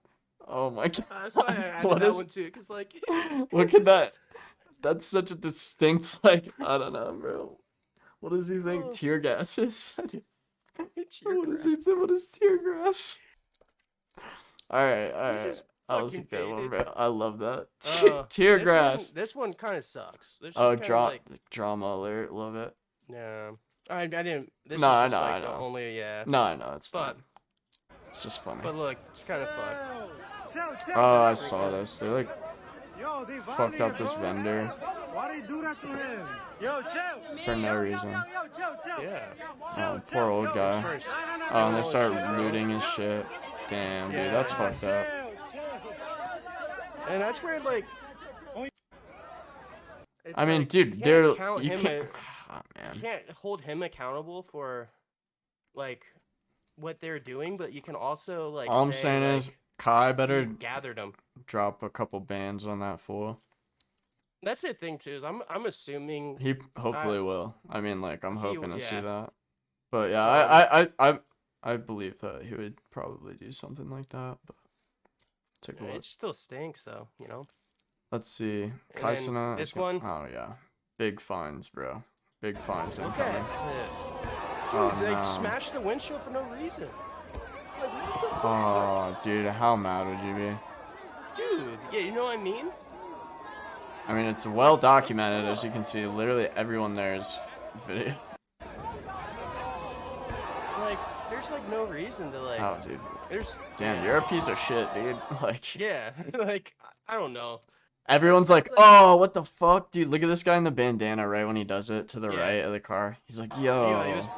Speaker 1: Oh my god.
Speaker 2: That's why I added
Speaker 1: What
Speaker 2: that
Speaker 1: is-
Speaker 2: one too, cause like.
Speaker 1: Look at that. That's such a distinct, like, I don't know, bro. What does he think
Speaker 2: Oh.
Speaker 1: tear gas is?
Speaker 2: Tear
Speaker 1: What
Speaker 2: grass.
Speaker 1: does he think? What is tear grass? Alright,
Speaker 2: Which
Speaker 1: alright.
Speaker 2: is
Speaker 1: That was a
Speaker 2: fucking
Speaker 1: good one,
Speaker 2: baited.
Speaker 1: bro. I love that.
Speaker 2: Uh,
Speaker 1: Tear
Speaker 2: this
Speaker 1: grass.
Speaker 2: This one kind of sucks. This
Speaker 1: Oh,
Speaker 2: is kinda like,
Speaker 1: drama alert. Love it.
Speaker 2: yeah. I didn't. This
Speaker 1: No, I
Speaker 2: is just
Speaker 1: know, I
Speaker 2: like the
Speaker 1: know.
Speaker 2: only yeah.
Speaker 1: No, I know. It's
Speaker 2: But
Speaker 1: fun. It's just funny.
Speaker 2: but look, it's kind of fucked.
Speaker 1: Oh, I saw this. They, like, fucked up this vendor
Speaker 7: Why do you do that to him? Yo, chill.
Speaker 1: for no reason.
Speaker 2: Yeah.
Speaker 1: Oh, poor old guy.
Speaker 2: First.
Speaker 1: Oh, and they
Speaker 2: Oh,
Speaker 1: start
Speaker 2: shit, bro.
Speaker 1: looting his shit. Damn, dude, that's
Speaker 2: Yeah.
Speaker 1: fucked up.
Speaker 2: And that's where like. it's
Speaker 1: I mean,
Speaker 2: like,
Speaker 1: dude,
Speaker 2: you
Speaker 1: they're
Speaker 2: can't count
Speaker 1: you
Speaker 2: him
Speaker 1: can't.
Speaker 2: a-
Speaker 1: Oh, man.
Speaker 2: you can't hold him accountable for like what they're doing, but you can also like.
Speaker 1: All I'm
Speaker 2: say,
Speaker 1: saying
Speaker 2: like,
Speaker 1: is, Kai better
Speaker 2: he gathered them.
Speaker 1: drop a couple bands on that fool.
Speaker 2: That's the thing too. Is I'm assuming.
Speaker 1: He hopefully will. I mean, like, I'm hoping to see
Speaker 2: yeah.
Speaker 1: that. But yeah, I believe that he would probably do something like that. But take a look.
Speaker 2: It still stinks though, you know.
Speaker 1: Let's see.
Speaker 2: then
Speaker 1: Kaisuna. is
Speaker 2: this
Speaker 1: go-
Speaker 2: one.
Speaker 1: Oh yeah, big fines, bro. Big fines
Speaker 2: Look
Speaker 1: incoming.
Speaker 2: at this. Dude,
Speaker 1: Oh,
Speaker 2: they
Speaker 1: no.
Speaker 2: smashed the windshield for no reason. Like, what the fuck?
Speaker 1: Oh, dude, how mad would you be?
Speaker 2: dude, yeah, you know what I mean?
Speaker 1: I mean, it's well documented, as you can see. Literally everyone there is video.
Speaker 2: Like, there's like no reason to like.
Speaker 1: Oh, dude.
Speaker 2: There's.
Speaker 1: Damn, you're a piece of shit, dude. Like,
Speaker 2: Yeah, like I don't know.
Speaker 1: everyone's like, oh, what the fuck? Dude, look at this guy in the bandana right when he does it to the
Speaker 2: Yeah.
Speaker 1: right of the car. He's like,
Speaker 2: Yeah,
Speaker 1: yo.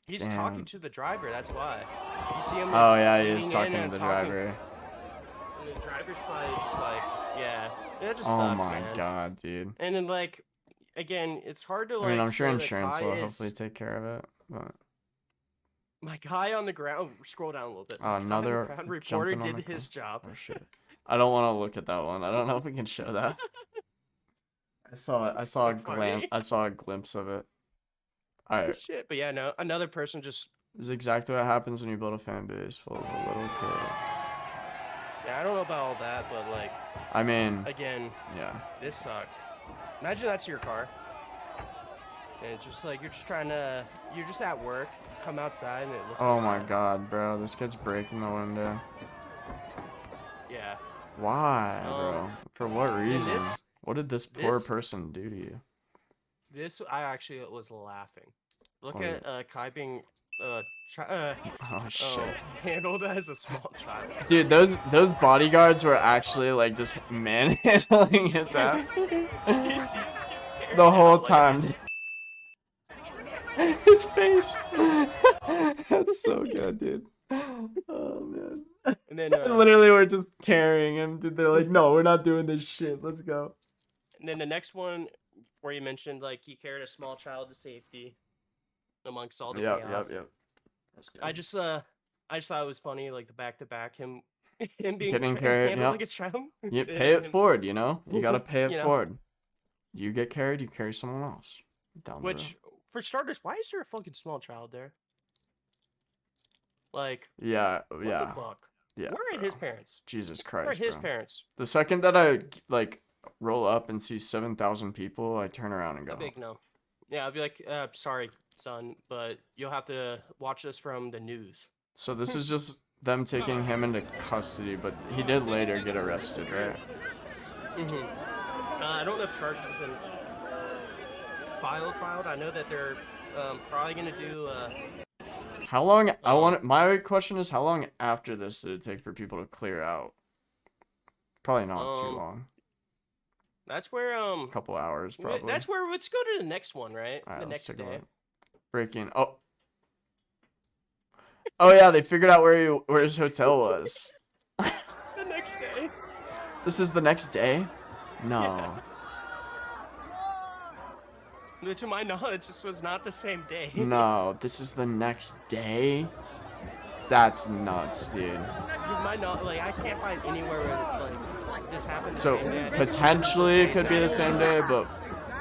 Speaker 2: he's
Speaker 1: Damn.
Speaker 2: talking to the driver. That's why. You see him. Like,
Speaker 1: Oh, yeah, he is
Speaker 2: leaning in
Speaker 1: talking to
Speaker 2: and
Speaker 1: the
Speaker 2: talking,
Speaker 1: driver.
Speaker 2: And the driver's probably just like, yeah, that just
Speaker 1: Oh
Speaker 2: sucks,
Speaker 1: my
Speaker 2: man.
Speaker 1: god, dude.
Speaker 2: And then like, again, it's hard to like.
Speaker 1: I mean, I'm sure
Speaker 2: say that
Speaker 1: insurance
Speaker 2: Kai
Speaker 1: will
Speaker 2: is-
Speaker 1: hopefully take care of it. But
Speaker 2: My guy on the ground. Scroll down a little bit.
Speaker 1: Oh,
Speaker 2: My guy on the
Speaker 1: another
Speaker 2: ground reporter
Speaker 1: jumping on
Speaker 2: did
Speaker 1: the
Speaker 2: his job.
Speaker 1: oh shit. I don't want to look at that one. I don't know if we can show that. I saw it. I saw a
Speaker 2: so funny.
Speaker 1: glimpse of it. All right.
Speaker 2: Shit, but yeah, no, another person just.
Speaker 1: This is exactly what happens when you build a fan base full of a little kid.
Speaker 2: Yeah, I don't know about all that, but like,
Speaker 1: I mean,
Speaker 2: again,
Speaker 1: yeah.
Speaker 2: this sucks. Imagine that's your car. And it's just like you're just at work, you come outside and it looks.
Speaker 1: Oh
Speaker 2: like
Speaker 1: my
Speaker 2: that.
Speaker 1: god, bro. This kid's breaking the window.
Speaker 2: Yeah.
Speaker 1: Why, bro? For what reason?
Speaker 2: this-
Speaker 1: What did this poor
Speaker 2: this-
Speaker 1: person do to you?
Speaker 2: This I actually was laughing. Look
Speaker 1: Oh,
Speaker 2: at Kai being
Speaker 1: Oh shit.
Speaker 2: handled as a small child.
Speaker 1: Dude, those bodyguards were actually like just manhandling his ass the whole time. His face. That's so good, dude. Oh man.
Speaker 2: And then
Speaker 1: Literally, we're just carrying him. Dude. They're like, no, we're not doing this shit. Let's go.
Speaker 2: and then the next one where you mentioned like he carried a small child to safety amongst all the chaos.
Speaker 1: Yep. That's good.
Speaker 2: I just thought it was funny, like the back to back him being
Speaker 1: Getting carried,
Speaker 2: handled
Speaker 1: yep.
Speaker 2: like a child.
Speaker 1: You
Speaker 2: Yeah,
Speaker 1: pay it
Speaker 2: him-
Speaker 1: forward, you know? You gotta pay it
Speaker 2: You know?
Speaker 1: forward. You get carried, you carry someone else. Down the
Speaker 2: Which, for starters, why is there a fucking small child there? Like,
Speaker 1: road. Yeah,
Speaker 2: what
Speaker 1: yeah.
Speaker 2: the fuck?
Speaker 1: Yeah.
Speaker 2: Where are his
Speaker 1: bro.
Speaker 2: parents?
Speaker 1: Jesus
Speaker 2: Where are
Speaker 1: Christ,
Speaker 2: his
Speaker 1: bro.
Speaker 2: parents?
Speaker 1: The second that I like roll up and see 7,000 people, I turn around and go.
Speaker 2: A big no. Yeah, I'll be like, sorry, son, but you'll have to watch this from the news.
Speaker 1: So this is just them taking him into custody, but he did later get arrested, right?
Speaker 2: I don't know if charges have been filed. I know that they're probably gonna do.
Speaker 1: How long? My question is, how long after this did it take for people to clear out? Probably not too long.
Speaker 2: That's where
Speaker 1: A couple hours, probably.
Speaker 2: That's where. Let's go to the next one, right?
Speaker 1: All right,
Speaker 2: the
Speaker 1: let's
Speaker 2: next
Speaker 1: take a
Speaker 2: day.
Speaker 1: look. Breaking. Oh. Oh yeah, they figured out where his hotel was.
Speaker 2: The next day.
Speaker 1: This is the next day? No.
Speaker 2: To my knowledge, this was not the same day.
Speaker 1: No, this is the next day? That's nuts, dude.
Speaker 2: My knowledge, like I can't find anywhere where like this happened. The
Speaker 1: So
Speaker 2: same day.
Speaker 1: potentially it could be the same day, but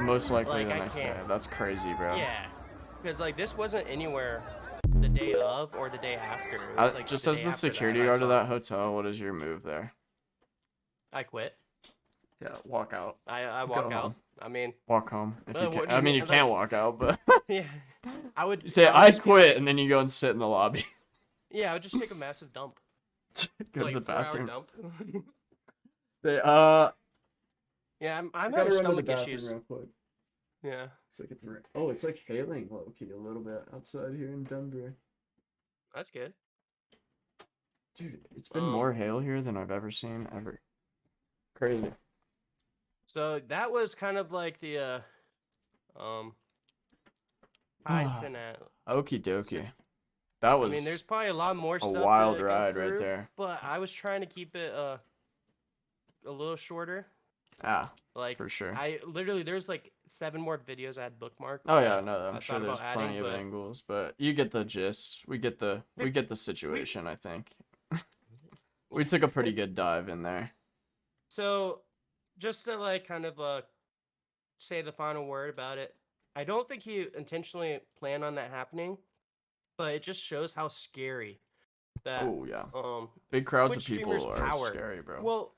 Speaker 1: most likely
Speaker 2: Like,
Speaker 1: the
Speaker 2: I
Speaker 1: next day.
Speaker 2: can't.
Speaker 1: That's crazy, bro.
Speaker 2: Yeah, because like this wasn't anywhere the day of or the day after. It was, like,
Speaker 1: Just
Speaker 2: the
Speaker 1: as
Speaker 2: day
Speaker 1: the
Speaker 2: after
Speaker 1: security
Speaker 2: that, I
Speaker 1: guard of
Speaker 2: saw
Speaker 1: that hotel, what is your move there?
Speaker 2: I quit.
Speaker 1: Yeah, walk out.
Speaker 2: I
Speaker 1: Go
Speaker 2: walk out.
Speaker 1: home.
Speaker 2: I mean,
Speaker 1: Walk home. If you
Speaker 2: what
Speaker 1: can.
Speaker 2: do you
Speaker 1: I mean,
Speaker 2: mean?
Speaker 1: you
Speaker 2: Like-
Speaker 1: can't walk out, but
Speaker 2: yeah, I would
Speaker 1: you say
Speaker 2: would
Speaker 1: I
Speaker 2: just be
Speaker 1: quit,
Speaker 2: like-
Speaker 1: and then you go and sit in the lobby.
Speaker 2: Yeah, I would just take a massive dump.
Speaker 1: Go
Speaker 2: like
Speaker 1: to the
Speaker 2: 4-hour
Speaker 1: bathroom.
Speaker 2: dump.
Speaker 1: Say,
Speaker 2: Yeah, I'm
Speaker 1: gotta
Speaker 2: having
Speaker 1: run to the
Speaker 2: stomach
Speaker 1: bathroom
Speaker 2: issues.
Speaker 1: real quick.
Speaker 2: Yeah,
Speaker 1: It's like it's like hailing low key a little bit outside here in Denver.
Speaker 2: that's good.
Speaker 1: Dude, it's been
Speaker 2: Um,
Speaker 1: more hail here than I've ever seen ever. Crazy.
Speaker 2: So that was kind of like the high Senate.
Speaker 1: Okie dokie. That was
Speaker 2: I mean, there's probably a lot more
Speaker 1: a
Speaker 2: stuff.
Speaker 1: wild
Speaker 2: to go
Speaker 1: ride right
Speaker 2: through,
Speaker 1: there.
Speaker 2: But I was trying to keep it a little shorter.
Speaker 1: Ah,
Speaker 2: Like
Speaker 1: for sure.
Speaker 2: I literally there's like 7 more videos I had bookmarked.
Speaker 1: Oh
Speaker 2: that
Speaker 1: yeah, no,
Speaker 2: I
Speaker 1: I'm sure
Speaker 2: thought
Speaker 1: there's
Speaker 2: about
Speaker 1: plenty
Speaker 2: adding,
Speaker 1: of
Speaker 2: but-
Speaker 1: angles, but you get the gist. We get the situation, I think. We took a pretty good dive in there.
Speaker 2: So, just to like kind of say the final word about it, I don't think he intentionally planned on that happening, but it just shows how scary that
Speaker 1: Oh yeah.
Speaker 2: um
Speaker 1: Big crowds of
Speaker 2: Twitch
Speaker 1: people
Speaker 2: streamers'
Speaker 1: are
Speaker 2: power.
Speaker 1: scary, bro.
Speaker 2: well,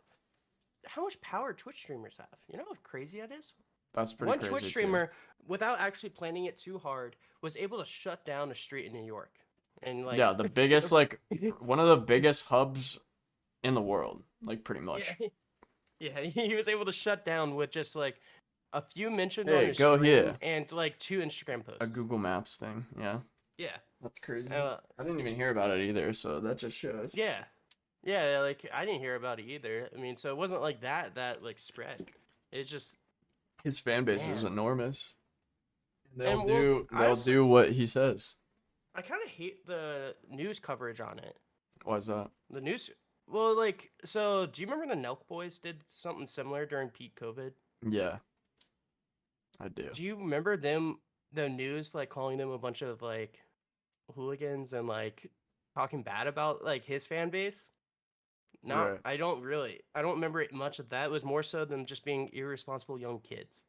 Speaker 2: how much power Twitch streamers have? You know how crazy that is?
Speaker 1: That's pretty
Speaker 2: One
Speaker 1: crazy
Speaker 2: Twitch
Speaker 1: too.
Speaker 2: streamer, without actually planning it too hard, was able to shut down a street in New York. And like
Speaker 1: Yeah, the biggest like one of the biggest hubs in the world, like pretty much.
Speaker 2: Yeah, he was able to shut down with just like a few mentions on
Speaker 1: Hey,
Speaker 2: his
Speaker 1: go
Speaker 2: stream
Speaker 1: here.
Speaker 2: and like 2 Instagram posts.
Speaker 1: A Google Maps thing, yeah.
Speaker 2: Yeah.
Speaker 1: That's crazy.
Speaker 2: Uh,
Speaker 1: I didn't even hear about it either, so that just shows.
Speaker 2: yeah. Yeah, like I didn't hear about it either. I mean, so it wasn't like that like spread. It's just
Speaker 1: His fan base is
Speaker 2: Man.
Speaker 1: enormous.
Speaker 2: And
Speaker 1: They'll do what he says.
Speaker 2: I kind of hate the news coverage on it.
Speaker 1: Why's that?
Speaker 2: The news, well, like, so do you remember the Nelk Boys did something similar during peak COVID?
Speaker 1: Yeah. I do.
Speaker 2: Do you remember them, the news, like calling them a bunch of like hooligans and like talking bad about like his fan base? No,
Speaker 1: Right.
Speaker 2: I don't remember it much of that. It was more so them just being irresponsible young kids.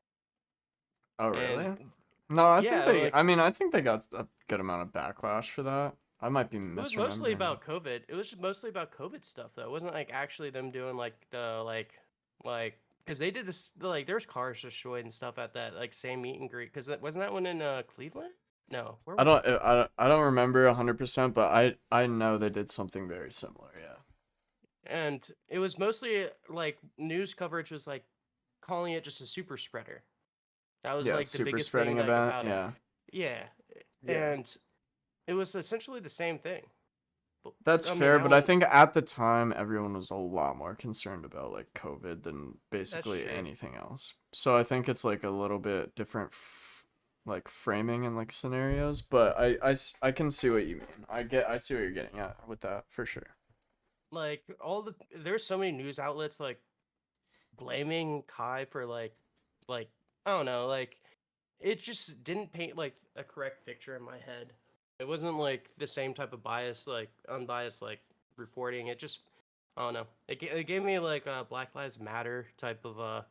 Speaker 1: Oh, really?
Speaker 2: And
Speaker 1: No, I
Speaker 2: yeah,
Speaker 1: think they.
Speaker 2: like-
Speaker 1: I mean, I think they got a good amount of backlash for that. I might be
Speaker 2: it was
Speaker 1: misremembering.
Speaker 2: mostly about COVID. It was just mostly about COVID stuff though. It wasn't like actually them doing like the like because they did this like there's cars destroyed and stuff at that like same meet and greet because wasn't that one in Cleveland? No, where
Speaker 1: I
Speaker 2: was
Speaker 1: don't. I don't remember 100%, but I know they did something very similar. Yeah.
Speaker 2: And it was mostly like news coverage was like calling it just a super spreader. That was
Speaker 1: Yeah,
Speaker 2: like the
Speaker 1: super
Speaker 2: biggest
Speaker 1: spreading
Speaker 2: thing, like,
Speaker 1: event.
Speaker 2: about
Speaker 1: Yeah.
Speaker 2: it. Yeah.
Speaker 1: Yeah.
Speaker 2: And it was essentially the same thing.
Speaker 1: That's
Speaker 2: I mean,
Speaker 1: fair,
Speaker 2: that
Speaker 1: but I
Speaker 2: one-
Speaker 1: think at the time everyone was a lot more concerned about like COVID than basically
Speaker 2: true.
Speaker 1: anything else. So I think it's like a little bit different like framing and like scenarios, but I can see what you mean. I see what you're getting at with that for sure.
Speaker 2: like there's so many news outlets like blaming Kai for like I don't know, like it just didn't paint like a correct picture in my head. It wasn't like the same type of bias, like unbiased like reporting. It just I don't know. It gave me like a Black Lives Matter type of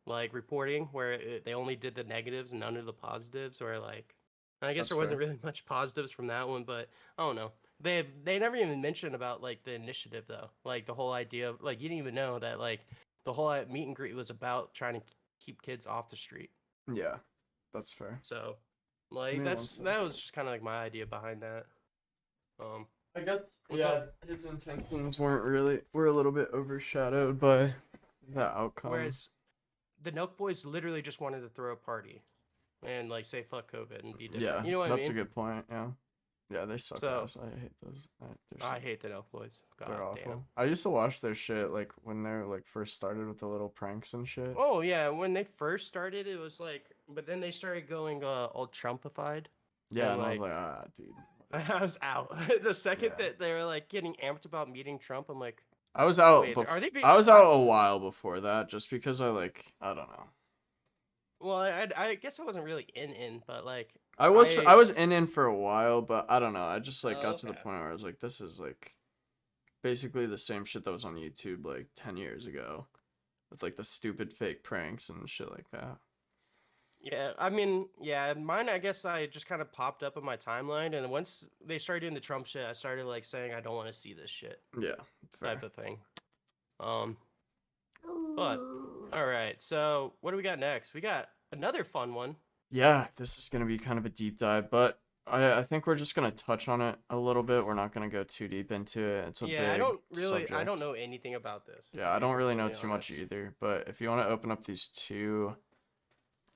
Speaker 2: like reporting where they only did the negatives and none of the positives, or like I guess
Speaker 1: That's
Speaker 2: there wasn't
Speaker 1: fair.
Speaker 2: really much positives from that one, but I don't know. They never even mentioned about like the initiative though, like the whole idea of like you didn't even know that like the whole meet and greet was about trying to keep kids off the street.
Speaker 1: Yeah, that's fair.
Speaker 2: So like
Speaker 1: me one
Speaker 2: that
Speaker 1: second.
Speaker 2: was just kind of like my idea behind that.
Speaker 1: I guess
Speaker 2: What's up?
Speaker 1: his intentions were a little bit overshadowed by the outcome.
Speaker 2: Whereas the Nelk Boys literally just wanted to throw a party and like say fuck COVID and be different.
Speaker 1: Yeah,
Speaker 2: You know what
Speaker 1: that's
Speaker 2: I mean?
Speaker 1: a good point. Yeah, yeah, they suck
Speaker 2: So-
Speaker 1: ass. I hate those.
Speaker 2: I hate the Nelk Boys. God
Speaker 1: They're
Speaker 2: damn.
Speaker 1: awful. I used to watch their shit like when they're like first started with the little pranks and shit.
Speaker 2: Oh yeah, when they first started, it was like, but then they started going all Trumpified.
Speaker 1: Yeah, and I
Speaker 2: like-
Speaker 1: was like, dude.
Speaker 2: I was out. The second
Speaker 1: Yeah.
Speaker 2: that they were like getting amped about meeting Trump, I'm like,
Speaker 1: I was out.
Speaker 2: Wait, are they being-
Speaker 1: I was out a while before that, just because I don't know.
Speaker 2: well, I guess I wasn't really in, but like,
Speaker 1: I was
Speaker 2: I-
Speaker 1: in for a while, but I don't know. I just like
Speaker 2: Oh,
Speaker 1: got to the
Speaker 2: okay.
Speaker 1: point where I was like, this is like basically the same shit that was on YouTube like 10 years ago, with like the stupid fake pranks and shit like that.
Speaker 2: yeah, I mean, yeah, mine. I guess I just kind of popped up on my timeline, and once they started doing the Trump shit, I started like saying I don't want to see this shit
Speaker 1: Yeah, fair.
Speaker 2: type of thing. But all right, so what do we got next? We got another fun one.
Speaker 1: Yeah, this is gonna be kind of a deep dive, but I think we're just gonna touch on it a little bit. We're not gonna go too deep into it. It's a
Speaker 2: Yeah, I
Speaker 1: big
Speaker 2: don't really, I
Speaker 1: subject.
Speaker 2: don't know anything about this.
Speaker 1: Yeah, I don't really know
Speaker 2: Completely
Speaker 1: too much
Speaker 2: honest.
Speaker 1: either, but if you want to open up these two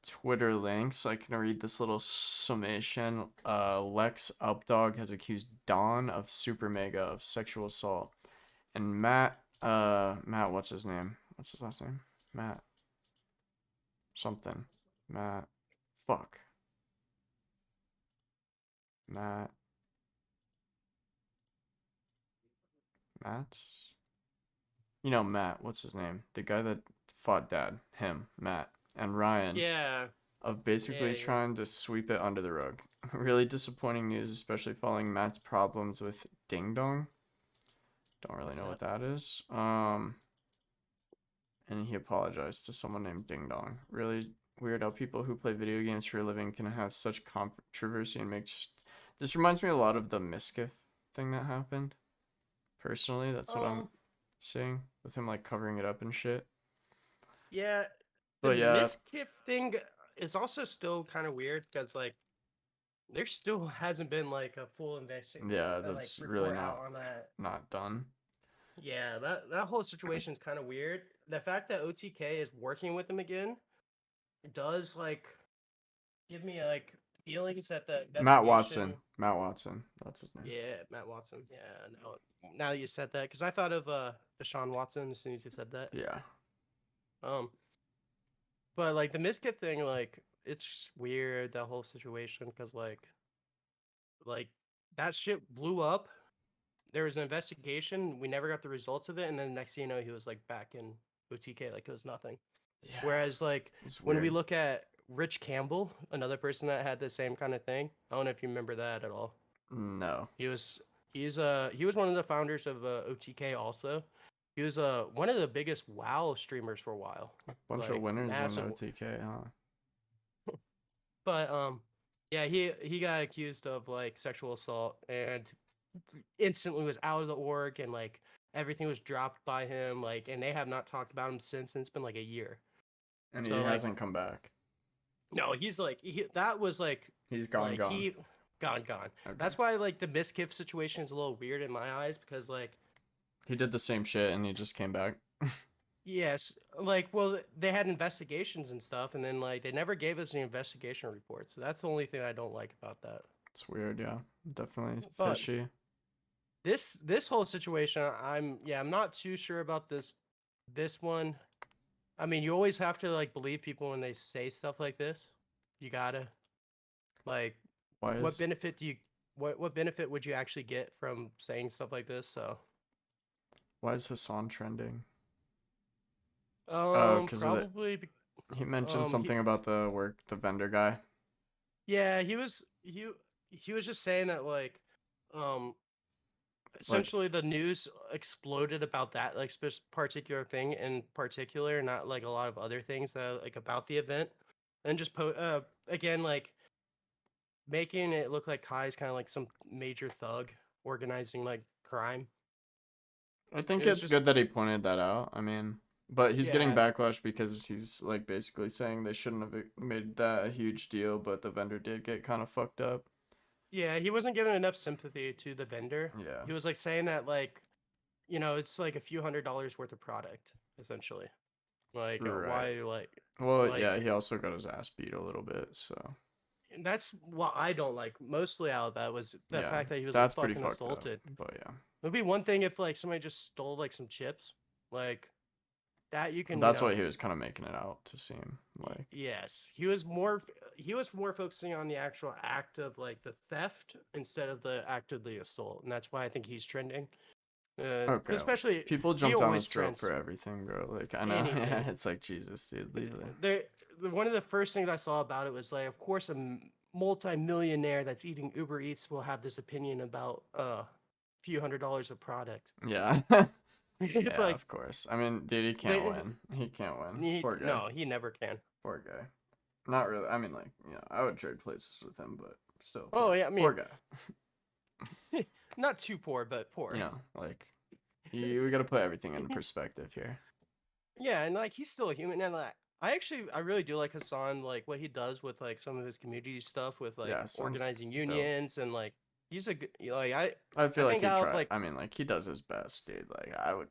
Speaker 1: Twitter links, I can read this little summation. Lex Updog has accused Dawn of Super Mega of sexual assault. And Matt, what's his name? What's his last name? Matt. Something. Matt. Fuck. Matt. Matt? You know Matt, what's his name? The guy that fought Dad. Him, Matt. And Ryan.
Speaker 2: Yeah,
Speaker 1: Of basically
Speaker 2: Yeah.
Speaker 1: trying to sweep it under the rug. Really disappointing news, especially following Matt's problems with Ding Dong. Don't really know what that is. And he apologized to someone named Ding Dong. Really weird how people who play video games for a living can have such controversy and this reminds me a lot of the Miskiff thing that happened. Personally, that's what I'm seeing with him like covering it up and shit.
Speaker 2: yeah.
Speaker 1: But
Speaker 2: The
Speaker 1: yeah.
Speaker 2: Miskiff thing is also still kind of weird because like there still hasn't been like a full investigation.
Speaker 1: Yeah, that's really
Speaker 2: out
Speaker 1: not-
Speaker 2: on that.
Speaker 1: Not done.
Speaker 2: Yeah, that whole situation is kind of weird. The fact that OTK is working with him again does like give me like feelings that the
Speaker 1: Matt
Speaker 2: investigation.
Speaker 1: Watson. Matt Watson. That's his name.
Speaker 2: Yeah, Matt Watson. Yeah, now you said that, because I thought of Deshaun Watson as soon as you said that.
Speaker 1: Yeah.
Speaker 2: But like the Mizkif thing, like it's weird, that whole situation, because like that shit blew up. There was an investigation. We never got the results of it, and then next thing you know, he was like back in OTK like it was nothing.
Speaker 1: Yeah.
Speaker 2: Whereas like
Speaker 1: It's
Speaker 2: when we
Speaker 1: weird.
Speaker 2: look at Rich Campbell, another person that had the same kind of thing. I don't know if you remember that at all.
Speaker 1: No.
Speaker 2: He was one of the founders of OTK also. He was one of the biggest WoW streamers for a while.
Speaker 1: Bunch of
Speaker 2: Like,
Speaker 1: winners in
Speaker 2: massive-
Speaker 1: OTK, huh?
Speaker 2: But yeah, he got accused of like sexual assault and instantly was out of the org, and like everything was dropped by him, like, and they have not talked about him since, and it's been like a year.
Speaker 1: And
Speaker 2: So,
Speaker 1: he
Speaker 2: like-
Speaker 1: hasn't come back.
Speaker 2: No, he's like that was like
Speaker 1: He's gone.
Speaker 2: he gone.
Speaker 1: Okay.
Speaker 2: That's why like the Mizkif situation is a little weird in my eyes, because like
Speaker 1: He did the same shit and he just came back.
Speaker 2: yes, like, well, they had investigations and stuff, and then like they never gave us the investigation report. So that's the only thing I don't like about that.
Speaker 1: It's weird, yeah. Definitely
Speaker 2: But-
Speaker 1: fishy.
Speaker 2: This whole situation, I'm not too sure about this one. I mean, you always have to like believe people when they say stuff like this. You gotta like
Speaker 1: Why
Speaker 2: what
Speaker 1: is
Speaker 2: benefit do you what benefit would you actually get from saying stuff like this? So
Speaker 1: Hassan trending? 'cause of the-
Speaker 2: probably
Speaker 1: He mentioned
Speaker 2: he-
Speaker 1: something about the vendor guy.
Speaker 2: yeah, he was just saying that like essentially the news exploded about that like particular thing in particular, not like a lot of other things that like about the event, and just again like making it look like Kai's kind of like some major thug organizing like crime.
Speaker 1: I think
Speaker 2: It was
Speaker 1: it's
Speaker 2: just-
Speaker 1: good that he pointed that out. I mean, but he's getting
Speaker 2: Yeah.
Speaker 1: backlash because he's like basically saying they shouldn't have made that a huge deal, but the vendor did get kind of fucked up.
Speaker 2: Yeah, he wasn't giving enough sympathy to the vendor.
Speaker 1: Yeah.
Speaker 2: He was like saying that like, it's like a few $100s worth of product essentially. Like
Speaker 1: Right.
Speaker 2: why like
Speaker 1: Well,
Speaker 2: like-
Speaker 1: yeah, he also got his ass beat a little bit, so
Speaker 2: and that's what I don't like mostly out of that was the
Speaker 1: yeah,
Speaker 2: fact that he was
Speaker 1: that's
Speaker 2: like,
Speaker 1: pretty
Speaker 2: fucking
Speaker 1: fucked
Speaker 2: assaulted.
Speaker 1: up. But yeah,
Speaker 2: It'd be one thing if like somebody just stole like some chips, like that you can.
Speaker 1: that's what he was kind of making it out to seem like.
Speaker 2: Yes, he was more focusing on the actual act of like the theft instead of the act of the assault, and that's why I think he's trending. 'Cause
Speaker 1: Okay,
Speaker 2: especially
Speaker 1: People jumped on
Speaker 2: always
Speaker 1: his throat
Speaker 2: trends.
Speaker 1: for everything, bro. Like I know,
Speaker 2: Anything.
Speaker 1: it's like Jesus, dude. Leave it.
Speaker 2: One of the first things I saw about it was like, of course, a multi-millionaire that's eating Uber Eats will have this opinion about a few $100s of product.
Speaker 1: Yeah.
Speaker 2: It's
Speaker 1: Yeah,
Speaker 2: like
Speaker 1: of course. I mean, dude, he can't
Speaker 2: They-
Speaker 1: win. He can't win.
Speaker 2: he,
Speaker 1: Poor guy.
Speaker 2: no, he never can.
Speaker 1: Poor guy. Not really. I mean, like, I would trade places with him, but still.
Speaker 2: Oh,
Speaker 1: poor-
Speaker 2: yeah, I
Speaker 1: poor
Speaker 2: mean-
Speaker 1: guy.
Speaker 2: Not too poor, but poor.
Speaker 1: Like, we gotta put everything into perspective here.
Speaker 2: Yeah, and like he's still a human, and like I really do like Hassan, like what he does with like some of his community stuff with like
Speaker 1: Yeah, Hassan's
Speaker 2: organizing
Speaker 1: dope.
Speaker 2: unions, and like he's a good like
Speaker 1: I feel like
Speaker 2: think
Speaker 1: he
Speaker 2: out of,
Speaker 1: tried.
Speaker 2: like-
Speaker 1: I mean, like, he does his best, dude. Like, I would.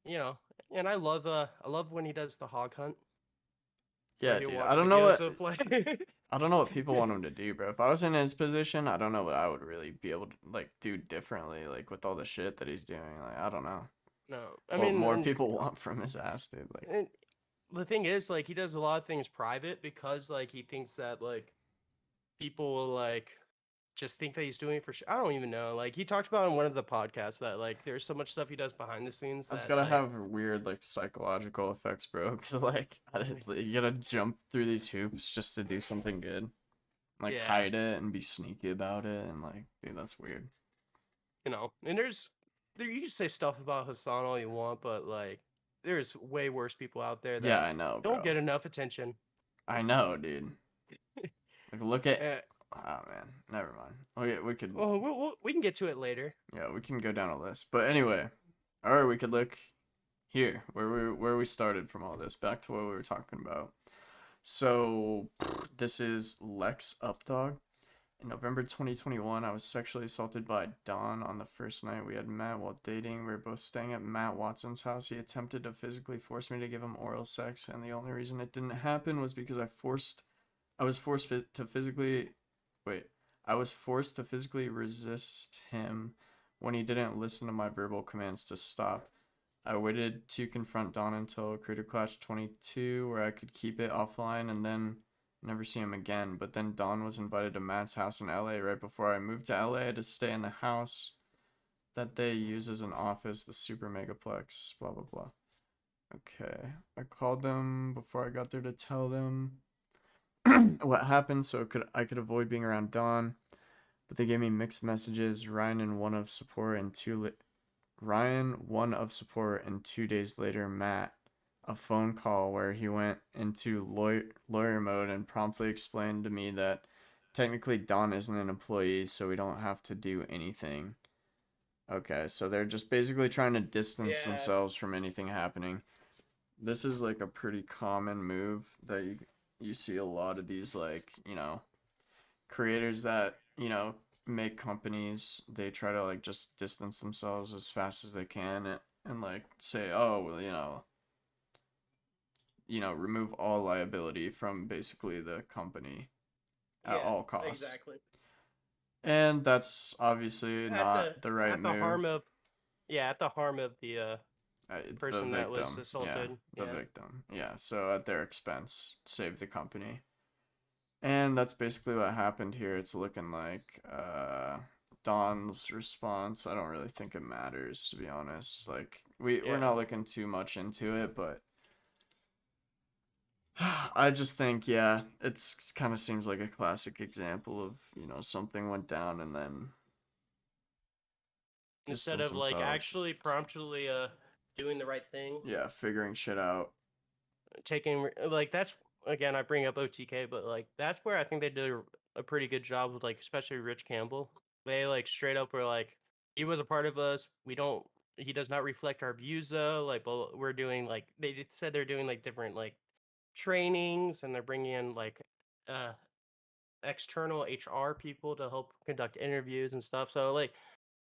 Speaker 1: Yeah.
Speaker 2: and I love when he does the hog hunt.
Speaker 1: Yeah,
Speaker 2: where he
Speaker 1: dude.
Speaker 2: watch
Speaker 1: I don't know
Speaker 2: videos
Speaker 1: what.
Speaker 2: of, like,
Speaker 1: I don't know what people want him to do, bro. If I was in his position, I don't know what I would really be able to like do differently, like with all the shit that he's doing. Like, I don't know.
Speaker 2: no, I
Speaker 1: What
Speaker 2: mean
Speaker 1: more
Speaker 2: and-
Speaker 1: people want from his ass, dude. Like,
Speaker 2: And the thing is, like, he does a lot of things private because, like, he thinks that, like, people will, like, just think that he's doing it for sure. I don't even know. Like, he talked about in one of the podcasts that, like, there's so much stuff he does behind the scenes.
Speaker 1: that's
Speaker 2: that,
Speaker 1: gotta
Speaker 2: like,
Speaker 1: have weird like psychological effects, bro. Cause like, you gotta jump through these hoops just to do something good, like
Speaker 2: Yeah.
Speaker 1: hide it and be sneaky about it, and like, dude, that's weird.
Speaker 2: and you can say stuff about Hassan all you want, but, like, there's way worse people out there that
Speaker 1: Yeah, I know, bro.
Speaker 2: don't get enough attention.
Speaker 1: I know, dude. Like, look at.
Speaker 2: Uh,
Speaker 1: Oh man, never mind. Okay, we could.
Speaker 2: well, we can get to it later.
Speaker 1: Yeah, we can go down a list. But anyway, or we could look here where we started from all this, back to what we were talking about. So this is Lex Updog, In November 2021, I was sexually assaulted by Don on the first night we had met while dating. We were both staying at Matt Watson's house. He attempted to physically force me to give him oral sex, and the only reason it didn't happen was because I was forced to physically resist him when he didn't listen to my verbal commands to stop. I waited to confront Don until Creator Clash 22, where I could keep it offline and then never see him again. But then Don was invited to Matt's house in LA right before I moved to LA. I had to stay in the house that they use as an office, the Super Megaplex, blah blah blah. Okay, I called them before I got there to tell them what happened so I could avoid being around Don. But they gave me mixed messages. Ryan, one of support, and 2 days later, Matt, a phone call where he went into lawyer mode and promptly explained to me that technically Don isn't an employee, so we don't have to do anything. Okay, so they're just basically trying to distance themselves from anything happening. This is like a pretty common move that you see a lot of these, like, you know, creators that, you know, make companies. They try to like just distance themselves as fast as they can and like say, oh, well, remove all liability from basically the company at all costs.
Speaker 2: Exactly.
Speaker 1: And that's obviously not the right
Speaker 2: at the
Speaker 1: move.
Speaker 2: harm of the person that was assaulted.
Speaker 1: The victim. Yeah, so at their expense, save the company. And that's basically what happened here. It's looking like Don's response, I don't really think it matters, to be honest. Like, we're not looking too much into it, but I just think, it's kind of seems like a classic example of, something went down and then
Speaker 2: instead of like actually promptly doing the right thing.
Speaker 1: Yeah, figuring shit out.
Speaker 2: Taking like that's again, I bring up OTK, but like that's where I think they did a pretty good job with, like, especially Rich Campbell. They like straight up were like, he was a part of us. He does not reflect our views though. Like, but we're doing, like, they just said they're doing like different like trainings, and they're bringing in like external HR people to help conduct interviews and stuff. So like,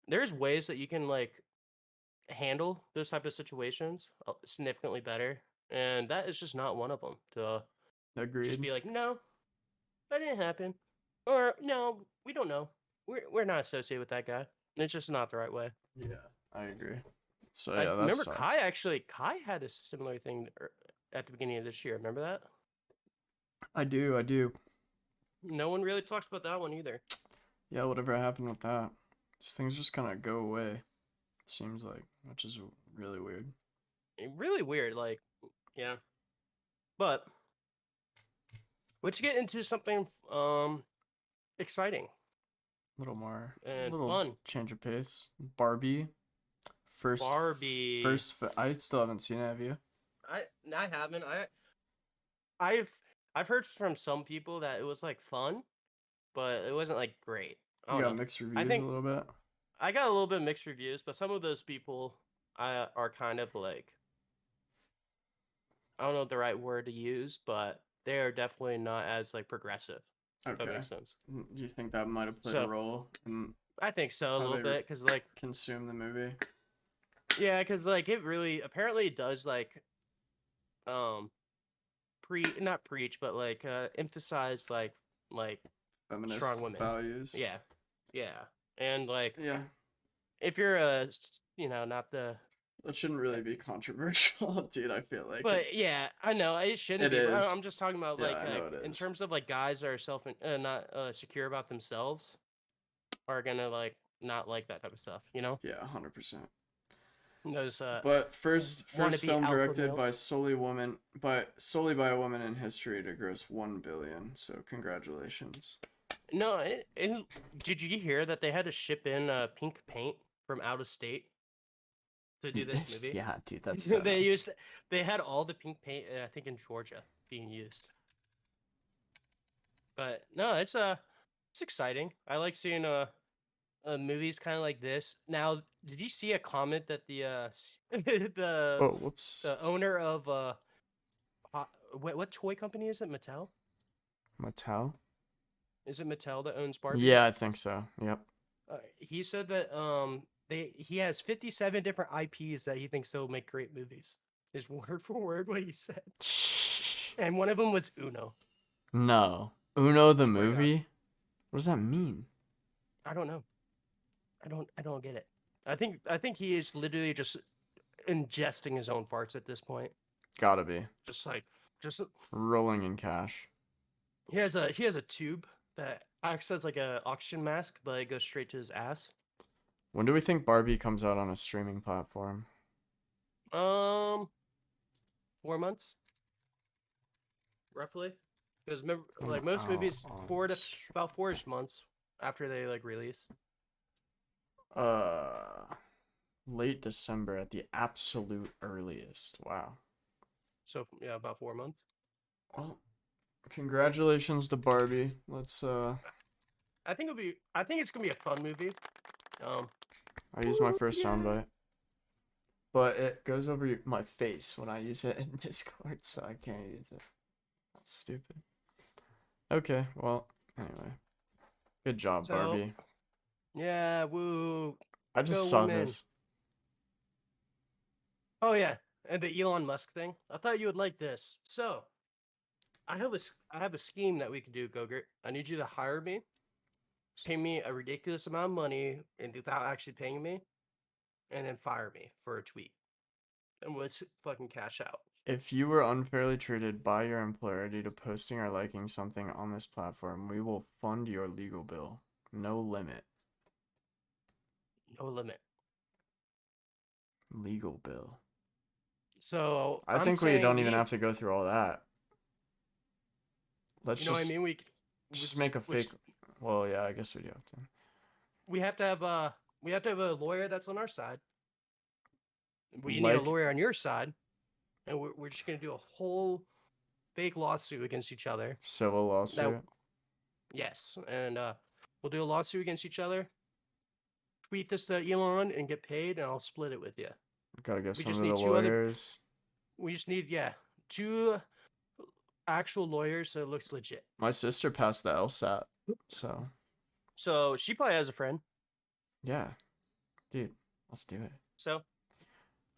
Speaker 2: there's ways that you can like handle those type of situations significantly better, and that is just not one of them. To
Speaker 1: Agreed.
Speaker 2: just be like, no, that didn't happen, or no, we don't know. We're not associated with that guy. It's just not the right way.
Speaker 1: Yeah, I agree. So
Speaker 2: I
Speaker 1: yeah, that
Speaker 2: remember
Speaker 1: sucks.
Speaker 2: Kai had a similar thing at the beginning of this year. Remember that?
Speaker 1: I do.
Speaker 2: No one really talks about that one either.
Speaker 1: Yeah, whatever happened with that? These things just kind of go away. It seems like, which is really weird.
Speaker 2: Really weird, like, yeah. But let's get into something exciting.
Speaker 1: A little more
Speaker 2: and fun.
Speaker 1: Change of pace. Barbie.
Speaker 2: Barbie.
Speaker 1: I still haven't seen it. Have you?
Speaker 2: I haven't. I've heard from some people that it was like fun, but it wasn't like great.
Speaker 1: You got mixed reviews a little bit.
Speaker 2: I got a little bit mixed reviews, but some of those people are kind of like, I don't know the right word to use, but they are definitely not as like progressive.
Speaker 1: Okay.
Speaker 2: If that makes sense.
Speaker 1: Do you think that might have played a role in
Speaker 2: I think so, a little bit, because like
Speaker 1: consume the movie?
Speaker 2: Yeah, because like it really apparently does like not preach, but like emphasize like
Speaker 1: feminist
Speaker 2: strong women
Speaker 1: values.
Speaker 2: Yeah, and like if you're not the,
Speaker 1: that shouldn't really be controversial, dude. I feel like,
Speaker 2: but yeah, I know it shouldn't be.
Speaker 1: Is.
Speaker 2: I'm just talking about like in
Speaker 1: is.
Speaker 2: terms of like guys that are not secure about themselves are gonna like not like that type of stuff,
Speaker 1: Yeah, 100%.
Speaker 2: Those
Speaker 1: but first film directed
Speaker 2: males.
Speaker 1: solely by a woman in history to gross $1 billion. So congratulations.
Speaker 2: No, and did you hear that they had to ship in pink paint from out of state to do this movie?
Speaker 1: Yeah, dude, that's
Speaker 2: they had all the pink paint, I think, in Georgia being used. But no, it's exciting. I like seeing movies kind of like this. Now, did you see a comment that the the owner of what toy company is it? Mattel? Is it Mattel that owns Barbie?
Speaker 1: Yeah, I think so. Yep.
Speaker 2: He said that he has 57 different IPs that he thinks they'll make great movies. Is word for word what he said. And one of them was Uno.
Speaker 1: No. Uno the
Speaker 2: Swear to God.
Speaker 1: movie? What does that mean?
Speaker 2: I don't know. I don't get it. I think he is literally just ingesting his own farts at this point.
Speaker 1: Gotta be.
Speaker 2: Just
Speaker 1: Rolling in cash.
Speaker 2: he has a tube that acts as like a oxygen mask, but it goes straight to his ass.
Speaker 1: When do we think Barbie comes out on a streaming platform?
Speaker 2: 4 months, roughly. Because remember, like most movies, about 4-ish months after they like release.
Speaker 1: Late December at the absolute earliest. Wow.
Speaker 2: So yeah, about 4 months.
Speaker 1: Well, congratulations to Barbie. Let's
Speaker 2: I think it's gonna be a fun movie.
Speaker 1: I use my first soundbite. But it goes over my face when I use it in Discord, so I can't use it. That's stupid. Okay, well, anyway. Good job,
Speaker 2: So,
Speaker 1: Barbie.
Speaker 2: Yeah, woo.
Speaker 1: I just
Speaker 2: go
Speaker 1: saw
Speaker 2: women.
Speaker 1: this.
Speaker 2: Oh yeah, and the Elon Musk thing. I thought you would like this. So, I have a scheme that we can do, Gogurt. I need you to hire me, pay me a ridiculous amount of money, and without actually paying me, and then fire me for a tweet. And let's fucking cash out.
Speaker 1: If you were unfairly treated by your employer due to posting or liking something on this platform, we will fund your legal bill. No limit.
Speaker 2: No limit.
Speaker 1: Legal bill.
Speaker 2: So
Speaker 1: I think we don't even have to go through all that. Let's
Speaker 2: You know what I
Speaker 1: just
Speaker 2: mean? We
Speaker 1: just make a fake. Well, yeah, I guess we do have to.
Speaker 2: We have to have a lawyer that's on our side. We need
Speaker 1: Like-
Speaker 2: a lawyer on your side, and we're just gonna do a whole fake lawsuit against each other.
Speaker 1: Civil lawsuit.
Speaker 2: Yes, and we'll do a lawsuit against each other. Tweet this to Elon and get paid, and I'll split it with you.
Speaker 1: Gotta give
Speaker 2: we
Speaker 1: some
Speaker 2: just
Speaker 1: of the
Speaker 2: need two other-
Speaker 1: lawyers.
Speaker 2: We just need 2 actual lawyers so it looks legit.
Speaker 1: My sister passed the LSAT, so
Speaker 2: So she probably has a friend.
Speaker 1: yeah, dude, let's do it.
Speaker 2: So,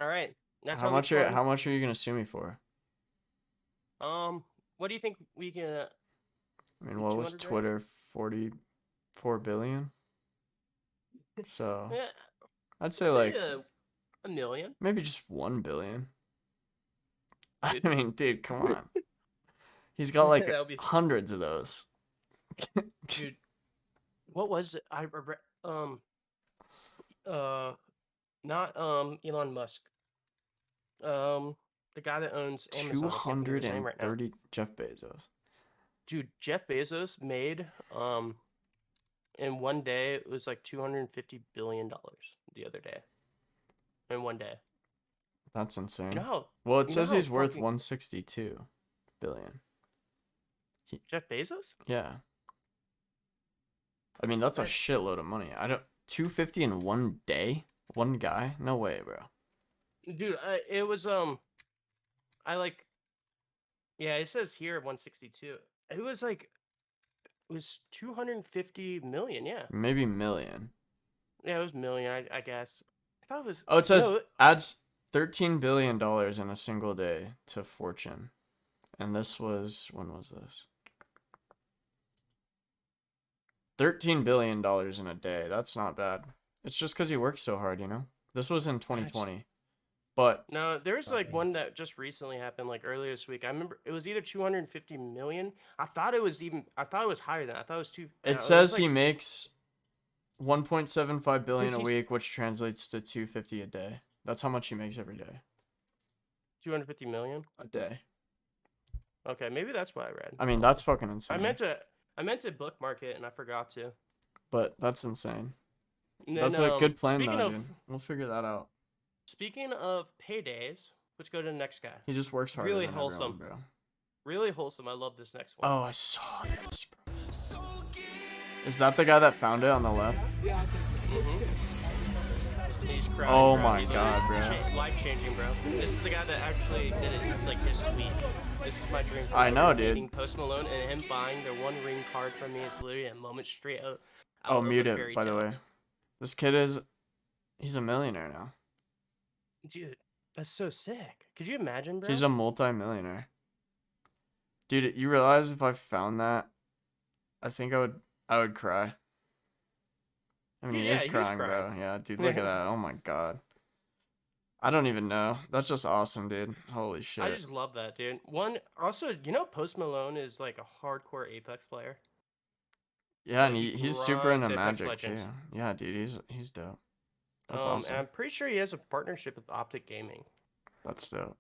Speaker 2: all right. That's
Speaker 1: How much are you gonna sue me for?
Speaker 2: What do you think we can?
Speaker 1: I mean, what was
Speaker 2: 200 grand?
Speaker 1: Twitter? 44 billion. So
Speaker 2: Yeah,
Speaker 1: I'd say like
Speaker 2: a million.
Speaker 1: maybe just 1 billion. I
Speaker 2: Dude.
Speaker 1: mean, dude, come on. He's got like
Speaker 2: That would be-
Speaker 1: hundreds of those.
Speaker 2: Dude, what was it? Not Elon Musk. The guy that owns Amazon. I can't think of his name right now.
Speaker 1: 230 Jeff Bezos.
Speaker 2: Dude, Jeff Bezos made in one day it was like $250 billion the other day. In one day.
Speaker 1: That's insane.
Speaker 2: You know how
Speaker 1: Well, it
Speaker 2: you know
Speaker 1: says
Speaker 2: how
Speaker 1: he's worth
Speaker 2: fucking-
Speaker 1: 162 billion.
Speaker 2: Jeff Bezos?
Speaker 1: Yeah. I mean, that's a
Speaker 2: I-
Speaker 1: shitload of money. 250 in one day? One guy? No way, bro.
Speaker 2: Dude, it was yeah, it says here 162. It was 250 million, yeah.
Speaker 1: Maybe million.
Speaker 2: Yeah, it was million, I guess. I thought it was
Speaker 1: Oh, it says
Speaker 2: no,
Speaker 1: adds $13 billion in a single day to Fortune. And this was, when was this? $13 billion in a day. That's not bad. It's just because he works so hard, you know? This was in 2020. But
Speaker 2: no, there's like one that just recently happened, like earlier this week. I remember it was either 250 million. I thought it was higher than that. I thought it was
Speaker 1: it says he makes 1.75 billion a
Speaker 2: he's-
Speaker 1: week, which translates to 250 a day. That's how much he makes every day.
Speaker 2: 250 million.
Speaker 1: A day.
Speaker 2: Okay, maybe that's what I read.
Speaker 1: I mean, that's fucking insane.
Speaker 2: I meant to bookmark it and I forgot to.
Speaker 1: But that's insane.
Speaker 2: And
Speaker 1: That's
Speaker 2: then,
Speaker 1: a good plan,
Speaker 2: speaking
Speaker 1: though,
Speaker 2: of,
Speaker 1: dude. We'll figure that out.
Speaker 2: Speaking of paydays, let's go to the next guy.
Speaker 1: He just works harder
Speaker 2: Really
Speaker 1: than
Speaker 2: wholesome.
Speaker 1: everyone, bro.
Speaker 2: Really wholesome. I love this next one.
Speaker 1: Oh, I saw this, bro. Is that the guy that found it on the left?
Speaker 2: He's crying.
Speaker 1: Oh
Speaker 2: bro.
Speaker 1: my
Speaker 2: He's
Speaker 1: God, bro.
Speaker 2: Life changing, bro. This is the guy that actually did it. It's like his tweet. This is my dream.
Speaker 1: I know, dude.
Speaker 2: Meeting Post Malone and him buying their one ring card from me is literally a moment straight out.
Speaker 1: Oh,
Speaker 2: of
Speaker 1: mute
Speaker 2: a
Speaker 1: it,
Speaker 2: fairy
Speaker 1: by the
Speaker 2: tale.
Speaker 1: way. This kid he's a millionaire now.
Speaker 2: Dude, that's so sick. Could you imagine, bro?
Speaker 1: He's a multi-millionaire. Dude, you realize if I found that, I think I would cry. I mean, he
Speaker 2: Yeah,
Speaker 1: is
Speaker 2: he was
Speaker 1: crying, bro.
Speaker 2: crying.
Speaker 1: Yeah, dude, look at that. Oh my God. I don't even know. That's just awesome, dude. Holy shit.
Speaker 2: I just love that, dude. Also, Post Malone is like a hardcore Apex player.
Speaker 1: Yeah, and
Speaker 2: Like, he
Speaker 1: he's super into
Speaker 2: runs Apex
Speaker 1: Magic too.
Speaker 2: Legends.
Speaker 1: Yeah, dude, he's dope. That's
Speaker 2: And
Speaker 1: awesome.
Speaker 2: I'm pretty sure he has a partnership with Optic Gaming.
Speaker 1: That's dope.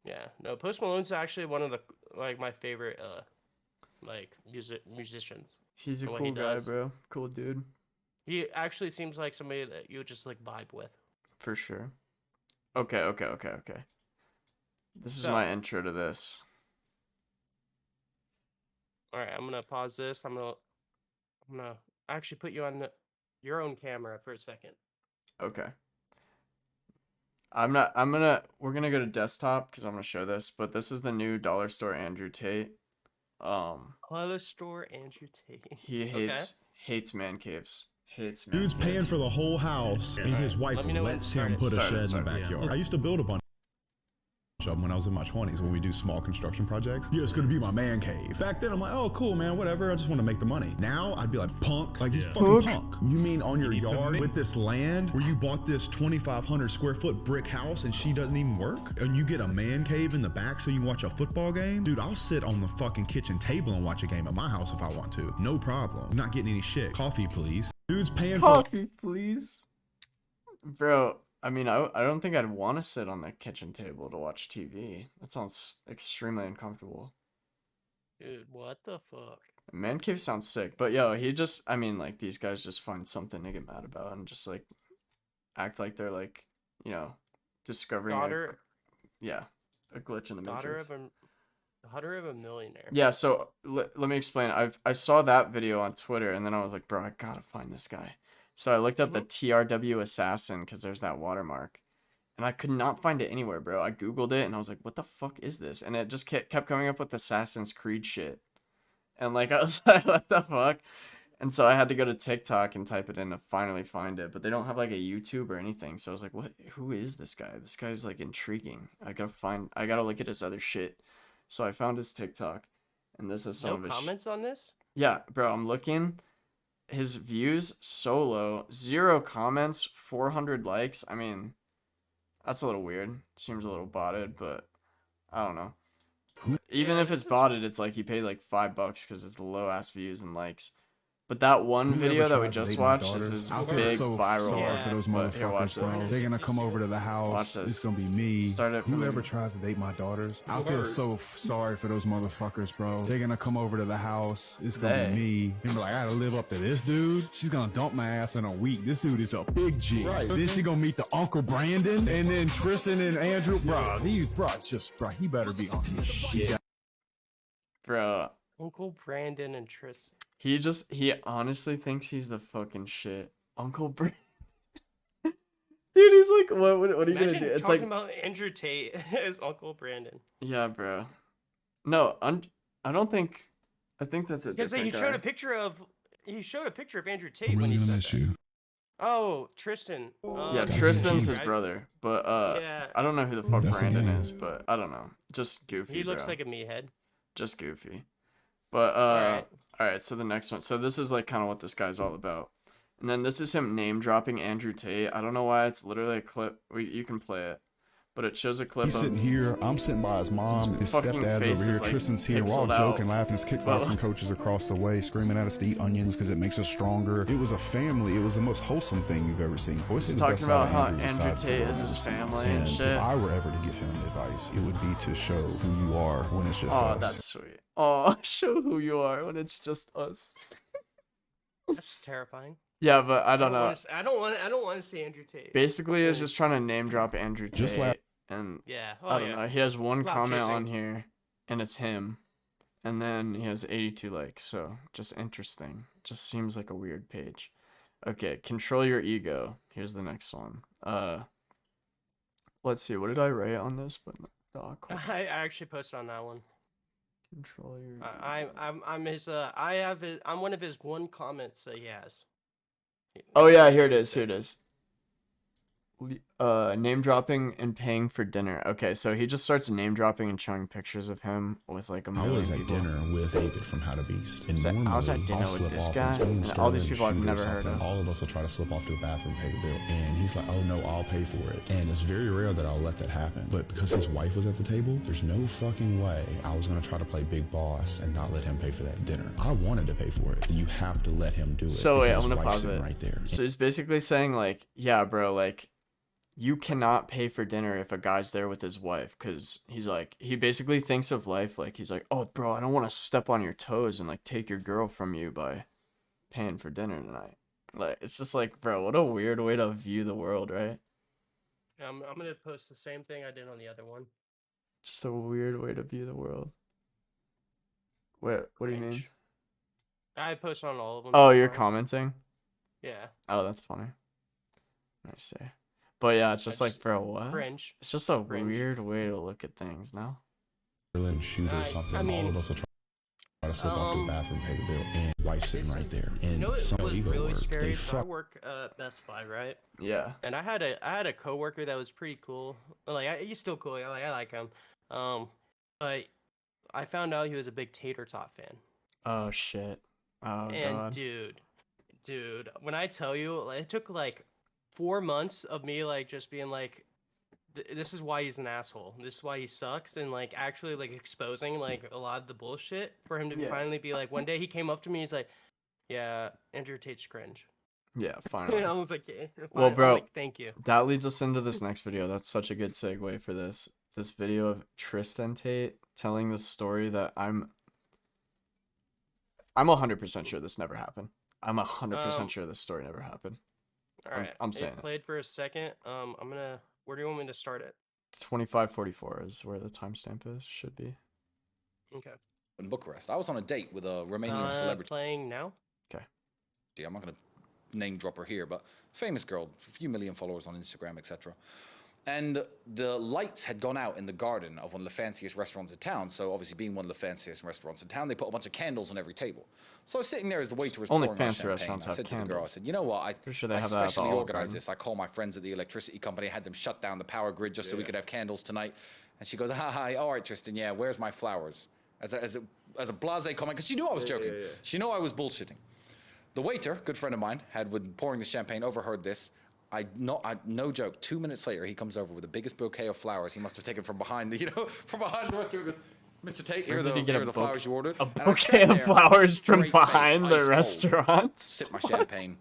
Speaker 2: Yeah, no, Post Malone's actually one of the my favorite musicians.
Speaker 1: He's a
Speaker 2: what
Speaker 1: cool
Speaker 2: he
Speaker 1: guy,
Speaker 2: does.
Speaker 1: bro. Cool dude.
Speaker 2: He actually seems like somebody that you would just like vibe with.
Speaker 1: For sure. Okay. This is
Speaker 2: So-
Speaker 1: my intro to this.
Speaker 2: All right, I'm gonna pause this. I'm gonna actually put you on your own camera for a second.
Speaker 1: Okay. We're gonna go to desktop because I'm gonna show this, but this is the new dollar store Andrew Tate.
Speaker 2: Color store Andrew Tate.
Speaker 1: He hates man caves. Hates man
Speaker 8: Dude's
Speaker 1: caves.
Speaker 8: paying for the whole house, and his wife
Speaker 2: Let me know when
Speaker 8: lets
Speaker 2: to
Speaker 8: him
Speaker 2: start it.
Speaker 8: put a
Speaker 1: Start it,
Speaker 8: shed in the
Speaker 1: start it, yeah.
Speaker 8: backyard. I used to build a bunch of them when I was in my 20s when we do small construction projects. Yeah, it's gonna be my man cave. Back then, I'm like, oh, cool, man, whatever. I just want to make the money. Now, I'd be like, punk, like you fucking punk. You mean on your yard with this land where you bought this 2,500 square foot brick house and she doesn't even work? And you get a man cave in the back so you can watch a football game? Dude, I'll sit on the fucking kitchen table and watch a game at my house if I want to. No problem. I'm not getting any shit. Coffee, please. Dude's paying for
Speaker 1: Coffee, please. Bro, I mean, I don't think I'd want to sit on the kitchen table to watch TV. That sounds extremely uncomfortable.
Speaker 2: Dude, what the fuck?
Speaker 1: Man cave sounds sick, but I mean, like, these guys just find something to get mad about and just, like, act like they're, like, discovering,
Speaker 2: Daughter,
Speaker 1: a glitch in the matrix.
Speaker 2: daughter of a millionaire.
Speaker 1: Yeah, so let me explain. I saw that video on Twitter, and then I was like, bro, I gotta find this guy. So I looked up the TRW assassin because there's that watermark, and I could not find it anywhere, bro. I googled it, and I was like, what the fuck is this? And it just kept coming up with Assassin's Creed shit, and like I was like, what the fuck? And so I had to go to TikTok and type it in to finally find it, but they don't have like a YouTube or anything. So I was like, what? Who is this guy? This guy's like intriguing. I gotta look at his other shit. So I found his TikTok, and this is some
Speaker 2: No
Speaker 1: of his
Speaker 2: comments on this?
Speaker 1: Yeah, bro, I'm looking. His views so low, 0 comments, 400 likes. I mean, that's a little weird. Seems a little botted, but I don't know. Even if it's botted, it's like he paid like $5 because it's low ass views and likes. But that one video that we just watched is his big viral
Speaker 2: sorry
Speaker 1: one.
Speaker 2: for those
Speaker 1: But here, watch
Speaker 9: bro.
Speaker 1: this.
Speaker 9: They're gonna come over to the house.
Speaker 1: Watch this.
Speaker 9: It's gonna be me.
Speaker 1: Start it from
Speaker 9: Whoever
Speaker 1: the-
Speaker 9: tries to date my daughters, I feel so sorry for those motherfuckers, bro. They're gonna come over to the house. It's gonna be me. And be like, I gotta live up to this dude. She's gonna dump my ass in a week. This dude is a big G. Right. Then she gonna meet the Uncle Brandon, and then Tristan and Andrew. Bro, he better be on his shit.
Speaker 1: Bro,
Speaker 2: Uncle Brandon and Tristan.
Speaker 1: he honestly thinks he's the fucking shit. Uncle Brandon. Dude, he's like, what are you
Speaker 2: Imagine
Speaker 1: gonna do? It's
Speaker 2: talking
Speaker 1: like,
Speaker 2: about Andrew Tate as Uncle Brandon.
Speaker 1: yeah, bro. No, I don't think. I think that's a
Speaker 2: Because
Speaker 1: different
Speaker 2: he
Speaker 1: guy.
Speaker 2: showed a picture of Andrew Tate
Speaker 8: I'm
Speaker 2: when
Speaker 8: really
Speaker 2: he
Speaker 8: gonna
Speaker 2: said
Speaker 8: miss
Speaker 2: that.
Speaker 8: you.
Speaker 2: Oh, Tristan.
Speaker 1: Yeah,
Speaker 2: Tristan
Speaker 1: Tristan's
Speaker 2: Sheets,
Speaker 1: his
Speaker 2: right?
Speaker 1: brother, but
Speaker 2: Yeah.
Speaker 1: I don't know who the fuck
Speaker 8: That's the
Speaker 1: Brandon
Speaker 8: game.
Speaker 1: is, but I don't know. Just goofy.
Speaker 2: He looks
Speaker 1: bro.
Speaker 2: like a meathead.
Speaker 1: Just goofy. But
Speaker 2: Alright.
Speaker 1: all right. So the next one. So this is like kind of what this guy's all about. And then this is him name dropping Andrew Tate. I don't know why it's literally a clip. You can play it, but it shows a clip
Speaker 8: He's
Speaker 1: of
Speaker 8: sitting here. I'm sitting by his mom. His
Speaker 1: fucking
Speaker 8: stepdad's
Speaker 1: face
Speaker 8: over here.
Speaker 1: is, like,
Speaker 8: Tristan's here. We're all
Speaker 1: pixeled out.
Speaker 8: joking, laughing. His kickboxing coach is across the way, screaming at us to eat onions because it makes us stronger. It was a family. It was the most wholesome thing you've ever seen. Boy,
Speaker 1: He's
Speaker 8: the
Speaker 1: talking
Speaker 8: best
Speaker 1: about
Speaker 8: side
Speaker 1: how
Speaker 8: of Andrew
Speaker 1: Andrew
Speaker 8: besides the
Speaker 1: Tate
Speaker 8: world
Speaker 1: is his
Speaker 8: I've seen.
Speaker 1: family and shit.
Speaker 8: If I were ever to give him advice, it would be to show who you are when it's just
Speaker 1: Oh,
Speaker 8: us.
Speaker 1: that's sweet. Oh, show who you are when it's just us.
Speaker 2: That's terrifying.
Speaker 1: Yeah, but I don't know.
Speaker 2: I don't want to see Andrew Tate.
Speaker 1: Basically, it's just trying to name drop Andrew Tate,
Speaker 8: Just laugh.
Speaker 1: and
Speaker 2: Yeah. Oh,
Speaker 1: I don't
Speaker 2: yeah.
Speaker 1: know. He has one
Speaker 2: Clout
Speaker 1: comment
Speaker 2: chasing.
Speaker 1: on here, and it's him, and then he has 82 likes. So just interesting. Just seems like a weird page. Okay, control your ego. Here's the next one. Let's see. What did I write on this? But awkward.
Speaker 2: I actually posted on that one.
Speaker 1: Control your ego.
Speaker 2: I'm his I'm one of his one comments that he has.
Speaker 1: Oh yeah, here it is. Here it is. Name dropping and paying for dinner. Okay, so he just starts name dropping and showing pictures of him with like a
Speaker 8: I
Speaker 1: million
Speaker 8: was at
Speaker 1: people.
Speaker 8: dinner with David from How to Beast. And
Speaker 1: I was at
Speaker 8: normally,
Speaker 1: dinner
Speaker 8: I'll
Speaker 1: with
Speaker 8: slip
Speaker 1: this
Speaker 8: off
Speaker 1: guy,
Speaker 8: and me
Speaker 1: and all these
Speaker 8: Sterling
Speaker 1: people I've
Speaker 8: shoot or
Speaker 1: never heard
Speaker 8: something.
Speaker 1: of.
Speaker 8: All of us will try to slip off to the bathroom, pay the bill. And he's like, oh no, I'll pay for it. And it's very rare that I'll let that happen. But because his wife was at the table, there's no fucking way I was going to try to play big boss and not let him pay for that dinner. I wanted to pay for it. You have to let him do it.
Speaker 1: So wait,
Speaker 8: because
Speaker 1: I'm
Speaker 8: his
Speaker 1: gonna
Speaker 8: wife's
Speaker 1: pause
Speaker 8: sitting
Speaker 1: it.
Speaker 8: right there.
Speaker 1: So he's basically saying like, yeah, bro, like, you cannot pay for dinner if a guy's there with his wife, because he's like, he basically thinks of life like, he's like, oh, bro, I don't want to step on your toes and like take your girl from you by paying for dinner tonight. Like, it's just like, bro, what a weird way to view the world, right?
Speaker 2: I'm gonna post the same thing I did on the other one.
Speaker 1: Just a weird way to view the world. Wait, what do you mean?
Speaker 2: Cringe. I posted on all of them.
Speaker 1: Oh,
Speaker 2: so
Speaker 1: you're
Speaker 2: far.
Speaker 1: commenting?
Speaker 2: Yeah.
Speaker 1: Oh, that's funny. I see. But yeah, it's just like, bro, what?
Speaker 2: Cringe.
Speaker 1: It's just a
Speaker 2: Cringe.
Speaker 1: weird way to look at things now.
Speaker 8: Sterling shoot or something.
Speaker 2: I mean,
Speaker 8: all of us will try to slip off to the bathroom, pay the bill. And wife sitting right there. And
Speaker 2: You know what
Speaker 8: some
Speaker 2: was
Speaker 8: ego
Speaker 2: really
Speaker 8: work.
Speaker 2: scary?
Speaker 8: They
Speaker 2: So I
Speaker 8: fuck.
Speaker 2: work at Best Buy, right?
Speaker 1: Yeah.
Speaker 2: And I had a coworker that was pretty cool. Like he's still cool. I like him. But I found out he was a big Tater Tot fan.
Speaker 1: Oh shit. Oh
Speaker 2: And
Speaker 1: god.
Speaker 2: dude, when I tell you, like, it took like 4 months of me like just being like, this is why he's an asshole. This is why he sucks, and like actually like exposing like a lot of the bullshit for him to
Speaker 1: Yeah.
Speaker 2: finally be like. One day he came up to me, he's like, "Yeah, Andrew Tate's cringe."
Speaker 1: Yeah, finally.
Speaker 2: And I was like, yeah.
Speaker 1: Well,
Speaker 2: I'm
Speaker 1: bro,
Speaker 2: like, thank you.
Speaker 1: that leads us into this next video. That's such a good segue for this. This video of Tristan Tate telling the story that I'm 100% sure this never happened. I'm 100% sure this story never happened.
Speaker 2: All right,
Speaker 1: I'm saying
Speaker 2: it
Speaker 1: it.
Speaker 2: played for a second. I'm gonna. Where do you want me to start it?
Speaker 1: 25:44 is where the timestamp is. Should be.
Speaker 2: Okay.
Speaker 10: In Bucharest, I was on a date with a Romanian celebrity.
Speaker 2: Playing now.
Speaker 1: Okay.
Speaker 10: I'm not going to name drop her here, but famous girl, a few million followers on Instagram, etc. And the lights had gone out in the garden of one of the fanciest restaurants in town. So obviously, being one of the fanciest restaurants in town, they put a bunch of candles on every table. So I was sitting there as the waiter was
Speaker 1: Only
Speaker 10: pouring my
Speaker 1: fancy
Speaker 10: champagne.
Speaker 1: restaurants
Speaker 10: I
Speaker 1: have
Speaker 10: said to the girl, I
Speaker 1: candles.
Speaker 10: said, you know what? I
Speaker 1: Pretty sure they have that at the
Speaker 10: specially
Speaker 1: Olive
Speaker 10: organized
Speaker 1: Garden.
Speaker 10: this. I called my friends at the electricity company, had them shut down the power grid just so we could have candles tonight. And she goes, hi, all right, Tristan, yeah, where's my flowers? As a blasé comment, because she knew I was joking. She knew I was bullshitting. The waiter, good friend of mine, had been pouring the champagne, overheard this. No joke, 2 minutes later, he comes over with the biggest bouquet of flowers he must have taken from behind the, from behind the restaurant. Mr. Tate, here are the flowers you ordered.
Speaker 1: A
Speaker 10: And I
Speaker 1: bouquet
Speaker 10: sat
Speaker 1: of
Speaker 10: there,
Speaker 1: flowers from
Speaker 10: straight face,
Speaker 1: behind the
Speaker 10: ice cold,
Speaker 1: restaurant.
Speaker 10: Sip my champagne.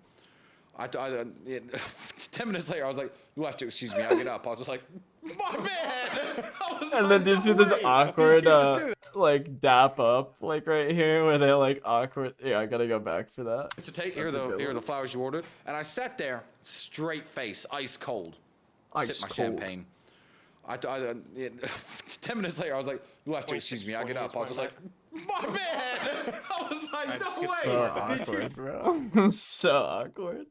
Speaker 10: 10 minutes later, I was like, "You have to excuse me." I get up. I was just like, "My man!"
Speaker 1: And then do you see this awkward, like, dap up, like, right here, where they, like, awkward... Yeah, I gotta go back for that.
Speaker 10: Mr. Tate, here are the flowers you ordered. And I sat there, straight face, ice cold.
Speaker 1: Ice
Speaker 10: Sip my
Speaker 1: cold.
Speaker 10: champagne. 10 minutes later, I was like, "You have to excuse me." I get up. I was just like, "My man!" I was like, "No way!"
Speaker 1: So awkward, bro. So awkward.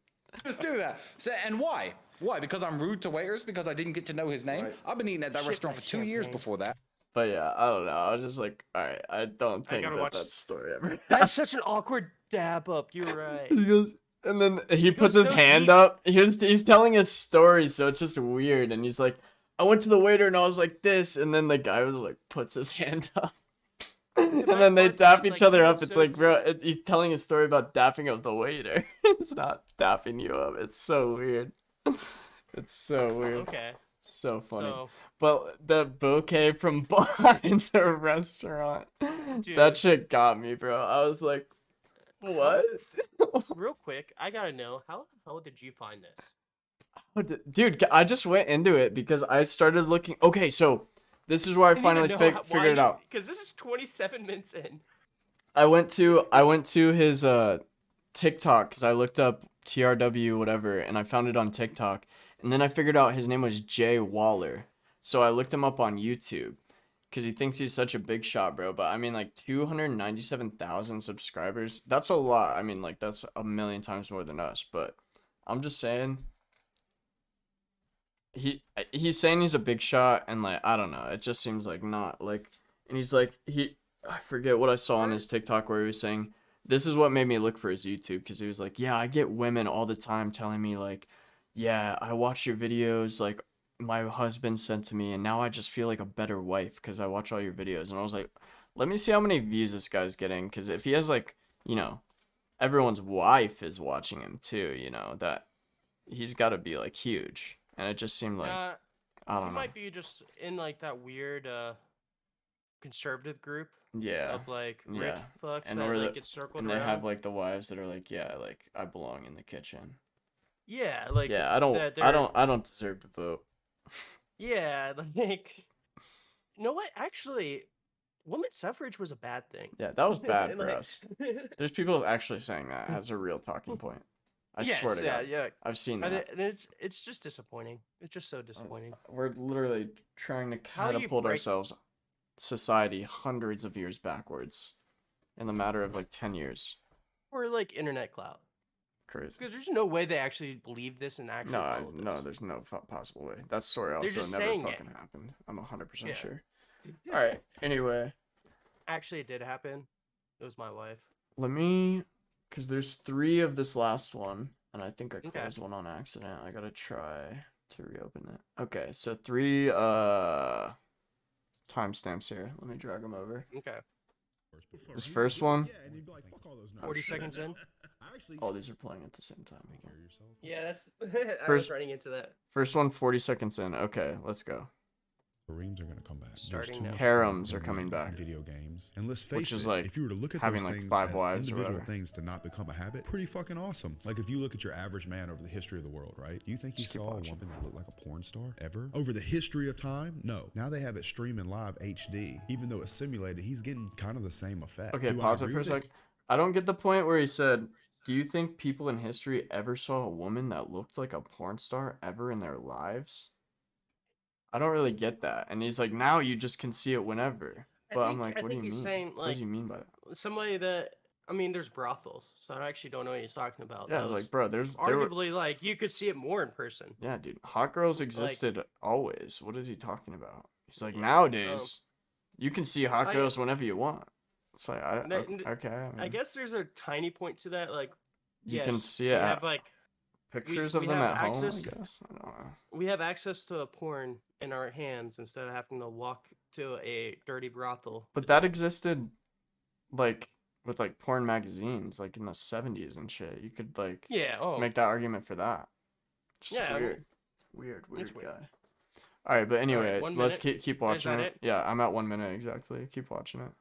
Speaker 10: Just do that. So, and why? Why? Because I'm rude to waiters? Because I didn't get to know his name? I've been eating at that restaurant for 2 years before that.
Speaker 1: But yeah, I don't know. I was just like, alright, I don't think
Speaker 2: gotta
Speaker 1: that
Speaker 2: watch-
Speaker 1: that story ever...
Speaker 2: That's such an awkward dab up. You're right.
Speaker 1: He goes, and then he puts
Speaker 2: goes
Speaker 1: his
Speaker 2: so
Speaker 1: hand
Speaker 2: deep.
Speaker 1: up. He's telling a story, so it's just weird. And he's like, I went to the waiter and I was like this, and then the guy was like, puts his hand up. And then they
Speaker 2: part
Speaker 1: dap
Speaker 2: is,
Speaker 1: each
Speaker 2: like,
Speaker 1: other
Speaker 2: he
Speaker 1: up.
Speaker 2: was
Speaker 1: It's
Speaker 2: so
Speaker 1: like, bro, he's telling a story about dapping up the waiter. It's not dapping you up. It's so weird. It's so weird.
Speaker 2: Okay.
Speaker 1: So funny.
Speaker 2: So,
Speaker 1: But the bouquet from behind the restaurant,
Speaker 2: Dude.
Speaker 1: that shit got me, bro. I was like, what?
Speaker 2: real quick, I gotta know, how the hell did you find this?
Speaker 1: Dude, I just went into it because I started looking. Okay, so this is where I finally figured it out.
Speaker 2: Because this is 27 minutes in.
Speaker 1: I went to his TikTok because I looked up TRW whatever, and I found it on TikTok, and then I figured out his name was Jay Waller. So I looked him up on YouTube, because he thinks he's such a big shot, bro. But I mean, like 297,000 subscribers. That's a lot. I mean, like that's a million times more than us. But I'm just saying. He's saying he's a big shot, and like I don't know. It just seems like not like. And he's like I forget what I saw on his TikTok where he was saying this is what made me look for his YouTube, because he was like, yeah, I get women all the time telling me like, yeah, I watch your videos, like my husband sent to me, and now I just feel like a better wife because I watch all your videos. And I was like, let me see how many views this guy's getting, because if he has like, you know, everyone's wife is watching him too, you know, that he's got to be like huge. And it just seemed like I don't know.
Speaker 2: He might be just in like that weird conservative group.
Speaker 1: Yeah.
Speaker 2: Of like rich fucks
Speaker 1: and
Speaker 2: that
Speaker 1: or
Speaker 2: like get circled
Speaker 1: and they
Speaker 2: around.
Speaker 1: have like the wives that are like, yeah, like I belong in the kitchen.
Speaker 2: Yeah, like
Speaker 1: yeah, I don't deserve to vote.
Speaker 2: Yeah, like you know what? Actually, women's suffrage was a bad thing.
Speaker 1: Yeah, that was bad for
Speaker 2: Like-
Speaker 1: us. There's people actually saying that as a real talking point. I swear to God.
Speaker 2: Yeah.
Speaker 1: I've seen
Speaker 2: And
Speaker 1: that.
Speaker 2: it's just disappointing. It's just so disappointing.
Speaker 1: We're literally trying to
Speaker 2: How do you
Speaker 1: catapult
Speaker 2: break-
Speaker 1: ourselves, society, hundreds of years backwards in the matter of like 10 years.
Speaker 2: For like internet clout.
Speaker 1: Crazy.
Speaker 2: Because there's no way they actually believe this and actually follow this.
Speaker 1: No, there's no possible way. That story
Speaker 2: They're
Speaker 1: also
Speaker 2: just
Speaker 1: never
Speaker 2: saying it.
Speaker 1: fucking happened. I'm 100%
Speaker 2: Yeah.
Speaker 1: sure. All right. Anyway,
Speaker 2: Actually, it did happen. It was my wife.
Speaker 1: let me, because there's 3 of this last one, and I think I
Speaker 2: Okay.
Speaker 1: closed one on accident. I gotta try to reopen it. Okay, so 3 timestamps here. Let me drag them over.
Speaker 2: Okay.
Speaker 1: This first one.
Speaker 2: 40 seconds in.
Speaker 1: All these are playing at the same time.
Speaker 2: Yeah, that's. I was
Speaker 1: First-
Speaker 2: running into that.
Speaker 1: First one, 40 seconds in. Okay, let's go.
Speaker 8: Harems are gonna come back. There's
Speaker 2: Starting
Speaker 8: too
Speaker 2: now.
Speaker 8: much
Speaker 1: Harems are
Speaker 8: porn
Speaker 1: coming
Speaker 8: in
Speaker 1: back.
Speaker 8: Video games, and let's face
Speaker 1: Which is
Speaker 8: it,
Speaker 1: like
Speaker 8: if you were to look at
Speaker 1: having,
Speaker 8: those
Speaker 1: like,
Speaker 8: things
Speaker 1: 5
Speaker 8: as
Speaker 1: wives or
Speaker 8: individual
Speaker 1: whatever.
Speaker 8: things to not become a habit, pretty fucking awesome. Like if you look at your average man over the history of the world, right? You think you
Speaker 1: Just keep
Speaker 8: saw a
Speaker 1: watching.
Speaker 8: woman that looked like a porn star ever over the history of time? No. Now they have it streaming live HD. Even though it's simulated, he's getting kind of the same effect.
Speaker 1: Okay,
Speaker 8: Do I
Speaker 1: pause it
Speaker 8: agree
Speaker 1: for a
Speaker 8: with
Speaker 1: sec. I don't get the point where he said, do you think people in history ever saw a woman that looked like a porn star ever in their lives? I don't really get that. And he's like, now you just can see it whenever. But I'm like,
Speaker 2: I
Speaker 1: what do you
Speaker 2: think
Speaker 1: mean?
Speaker 2: he's saying,
Speaker 1: What
Speaker 2: like,
Speaker 1: does he mean by that?
Speaker 2: somebody that. I mean, there's brothels, so I actually don't know what he's talking about.
Speaker 1: Yeah, I was
Speaker 2: Those-
Speaker 1: like, bro, there were,
Speaker 2: arguably, like, you could see it more in person.
Speaker 1: yeah, dude, hot girls existed always. What is he talking about? He's like, nowadays, you can see hot
Speaker 2: I-
Speaker 1: girls whenever you want. It's like,
Speaker 2: N-
Speaker 1: okay.
Speaker 2: I guess there's a tiny point to that. Like,
Speaker 1: you can
Speaker 2: yes,
Speaker 1: see
Speaker 2: we
Speaker 1: it.
Speaker 2: have like
Speaker 1: Pictures
Speaker 2: we
Speaker 1: of them
Speaker 2: have
Speaker 1: at home,
Speaker 2: access-
Speaker 1: I guess. I don't know.
Speaker 2: we have access to a porn in our hands instead of having to walk to a dirty brothel.
Speaker 1: But that existed, like, with, like, porn magazines, like, in the 70s and shit. You could, like,
Speaker 2: Yeah. Oh.
Speaker 1: make that argument for that. Just
Speaker 2: Yeah, I mean,
Speaker 1: weird. Weird
Speaker 2: it's
Speaker 1: guy.
Speaker 2: weird.
Speaker 1: Alright, but anyway,
Speaker 2: 1
Speaker 1: let's
Speaker 2: minute.
Speaker 1: keep
Speaker 2: Is
Speaker 1: watching
Speaker 2: that
Speaker 1: it.
Speaker 2: it?
Speaker 1: Yeah, I'm at 1 minute exactly. Keep watching it.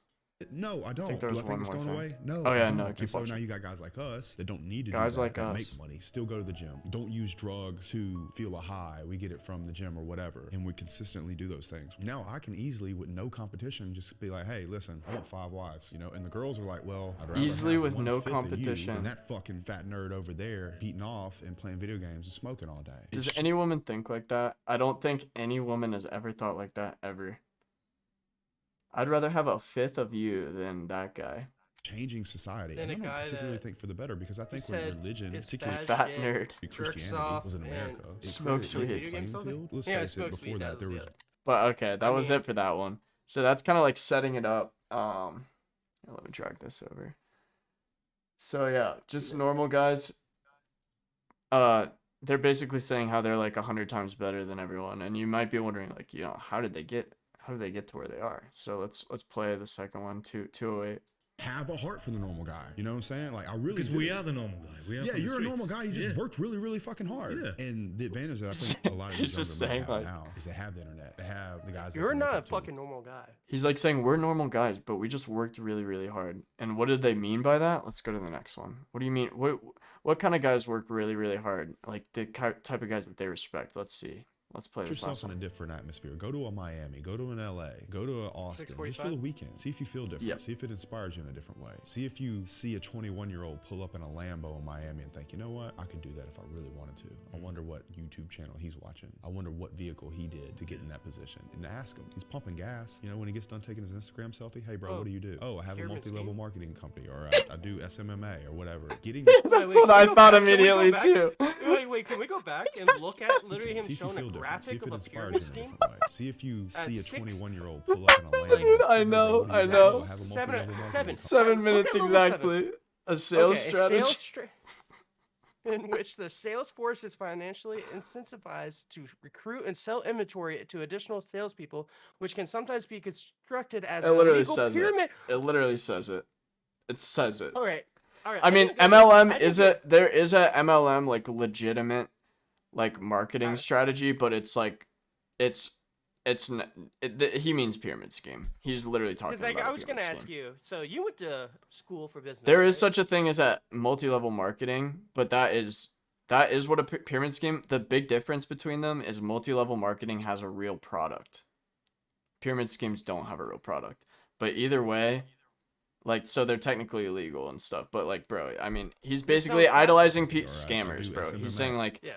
Speaker 8: No, I don't.
Speaker 1: there was
Speaker 8: Do I think
Speaker 1: one
Speaker 8: it's
Speaker 1: more
Speaker 8: going
Speaker 1: thing.
Speaker 8: away? No.
Speaker 1: Oh,
Speaker 8: I
Speaker 1: yeah,
Speaker 8: don't.
Speaker 1: no,
Speaker 8: And
Speaker 1: keep
Speaker 8: so
Speaker 1: watching.
Speaker 8: now you got guys like us that don't need to
Speaker 1: Guys
Speaker 8: do that,
Speaker 1: like
Speaker 8: that
Speaker 1: us.
Speaker 8: make money, still go to the gym, don't use drugs, who feel a high. We get it from the gym or whatever, and we consistently do those things. Now I can easily, with no competition, just be like, hey, listen, I want 5 wives, you know. And the girls are like, well, I'd rather
Speaker 1: Easily
Speaker 8: have
Speaker 1: with no
Speaker 8: 1/5 of you
Speaker 1: competition.
Speaker 8: than that fucking fat nerd over there beating off and playing video games and smoking all day.
Speaker 1: Does
Speaker 8: It's
Speaker 1: any woman think like that? I don't think any woman has ever thought like that, ever. I'd rather have a 5th of you than that guy.
Speaker 8: changing society.
Speaker 2: Then
Speaker 8: And I
Speaker 2: a
Speaker 8: don't
Speaker 2: guy
Speaker 8: particularly
Speaker 2: that
Speaker 8: think for the better, because I think
Speaker 2: he
Speaker 8: when
Speaker 2: said
Speaker 8: religion,
Speaker 2: it's
Speaker 8: particularly
Speaker 2: bad
Speaker 1: fat
Speaker 2: shit,
Speaker 1: nerd.
Speaker 2: jerks
Speaker 8: Christianity
Speaker 2: off,
Speaker 8: was in America,
Speaker 2: and
Speaker 8: it
Speaker 1: smokes
Speaker 8: created a
Speaker 1: weed.
Speaker 2: Video
Speaker 8: playing
Speaker 2: games something?
Speaker 8: field. Let's
Speaker 2: Yeah,
Speaker 8: face it,
Speaker 2: smokes
Speaker 8: before
Speaker 2: weed,
Speaker 8: that
Speaker 2: that
Speaker 8: there
Speaker 2: was
Speaker 8: was
Speaker 2: it.
Speaker 1: But okay, that
Speaker 2: I
Speaker 1: was
Speaker 2: mean-
Speaker 1: it for that one. So that's kind of like setting it up. Here, let me drag this over. So yeah, just normal guys. They're basically saying how they're like 100 times better than everyone, and you might be wondering, like, you know, how did they get to where they are? So let's play the second one, 208.
Speaker 8: have a heart for the normal guy. You know what I'm saying? Like I really
Speaker 11: Because
Speaker 8: do.
Speaker 11: we are the normal guy. We are
Speaker 8: Yeah,
Speaker 11: from the
Speaker 8: you're a normal
Speaker 11: streets.
Speaker 8: guy. You just
Speaker 11: Yeah.
Speaker 8: worked really, really fucking hard.
Speaker 11: Yeah.
Speaker 8: And the advantage that I think a lot of
Speaker 1: He's
Speaker 8: these
Speaker 1: just
Speaker 8: younger men
Speaker 1: saying,
Speaker 8: have
Speaker 1: like-
Speaker 8: now is they have the internet. They have the guys. that
Speaker 2: You're
Speaker 8: can look
Speaker 2: not a
Speaker 8: up to.
Speaker 2: fucking normal guy.
Speaker 1: He's like saying we're normal guys, but we just worked really, really hard. And what did they mean by that? Let's go to the next one. What do you mean? What kind of guys work really, really hard? Like the type of guys that they respect. Let's see. Let's play
Speaker 8: Put
Speaker 1: this last
Speaker 8: yourself in
Speaker 1: one.
Speaker 8: a different atmosphere. Go to a Miami, go to an LA, go to an Austin, just for
Speaker 2: 6:45?
Speaker 8: the weekend. See if you feel different.
Speaker 1: Yep.
Speaker 8: See if it inspires you in a different way. See if you see a 21-year-old pull up in a Lambo in Miami and think, you know what, I could do that if I really wanted to. I wonder what YouTube channel he's watching. I wonder what vehicle he did to get in that position. And ask him. He's pumping gas. You know, when he gets done taking his Instagram selfie, hey bro, what do you do? Oh, I have a
Speaker 2: Pyramid
Speaker 8: multi-level
Speaker 2: scheme.
Speaker 8: marketing company, or I do SMMA or whatever. Getting
Speaker 1: That's
Speaker 2: Wait,
Speaker 1: what
Speaker 2: can we
Speaker 1: I
Speaker 2: go
Speaker 1: thought
Speaker 2: back? Can we go
Speaker 1: immediately
Speaker 2: back?
Speaker 1: too.
Speaker 2: Wait, can we go back and look at literally him
Speaker 8: See if you
Speaker 2: showing
Speaker 8: feel
Speaker 2: a
Speaker 8: different. See
Speaker 2: graphic
Speaker 8: if
Speaker 2: of
Speaker 8: it
Speaker 2: a
Speaker 8: inspires
Speaker 2: pyramid
Speaker 8: you in a
Speaker 2: scheme?
Speaker 8: different way. See if you
Speaker 2: At
Speaker 8: see a
Speaker 2: 6
Speaker 8: 21-year-old pull up in a Lambo.
Speaker 1: Dude, I know, I know.
Speaker 2: Seven.
Speaker 1: 7 minutes
Speaker 2: Look at level
Speaker 1: exactly. A sales
Speaker 2: Okay,
Speaker 1: strategy.
Speaker 2: in which the sales force is financially incentivized to recruit and sell inventory to additional salespeople, which can sometimes be constructed as
Speaker 1: It
Speaker 2: an
Speaker 1: literally
Speaker 2: illegal
Speaker 1: says
Speaker 2: pyramid.
Speaker 1: it. It literally says it. It says it.
Speaker 2: All right.
Speaker 1: I mean,
Speaker 2: think that-
Speaker 1: MLM
Speaker 2: I
Speaker 1: is
Speaker 2: think
Speaker 1: there is a MLM like legitimate like marketing strategy, but it's like he means pyramid scheme. He's literally talking
Speaker 2: Because like,
Speaker 1: about
Speaker 2: I
Speaker 1: a
Speaker 2: was gonna
Speaker 1: pyramid
Speaker 2: ask
Speaker 1: scheme.
Speaker 2: you. So you went to school for business.
Speaker 1: There is
Speaker 2: right?
Speaker 1: such a thing as a multi-level marketing, but that is what a pyramid scheme. The big difference between them is multi-level marketing has a real product. Pyramid schemes don't have a real product. But either way, like, so they're technically illegal and stuff. But like, bro, I mean, he's basically
Speaker 2: classes.
Speaker 1: idolizing
Speaker 8: Or I
Speaker 1: scammers,
Speaker 8: do
Speaker 1: bro. He's
Speaker 8: SMMA.
Speaker 1: saying like,
Speaker 2: Yeah.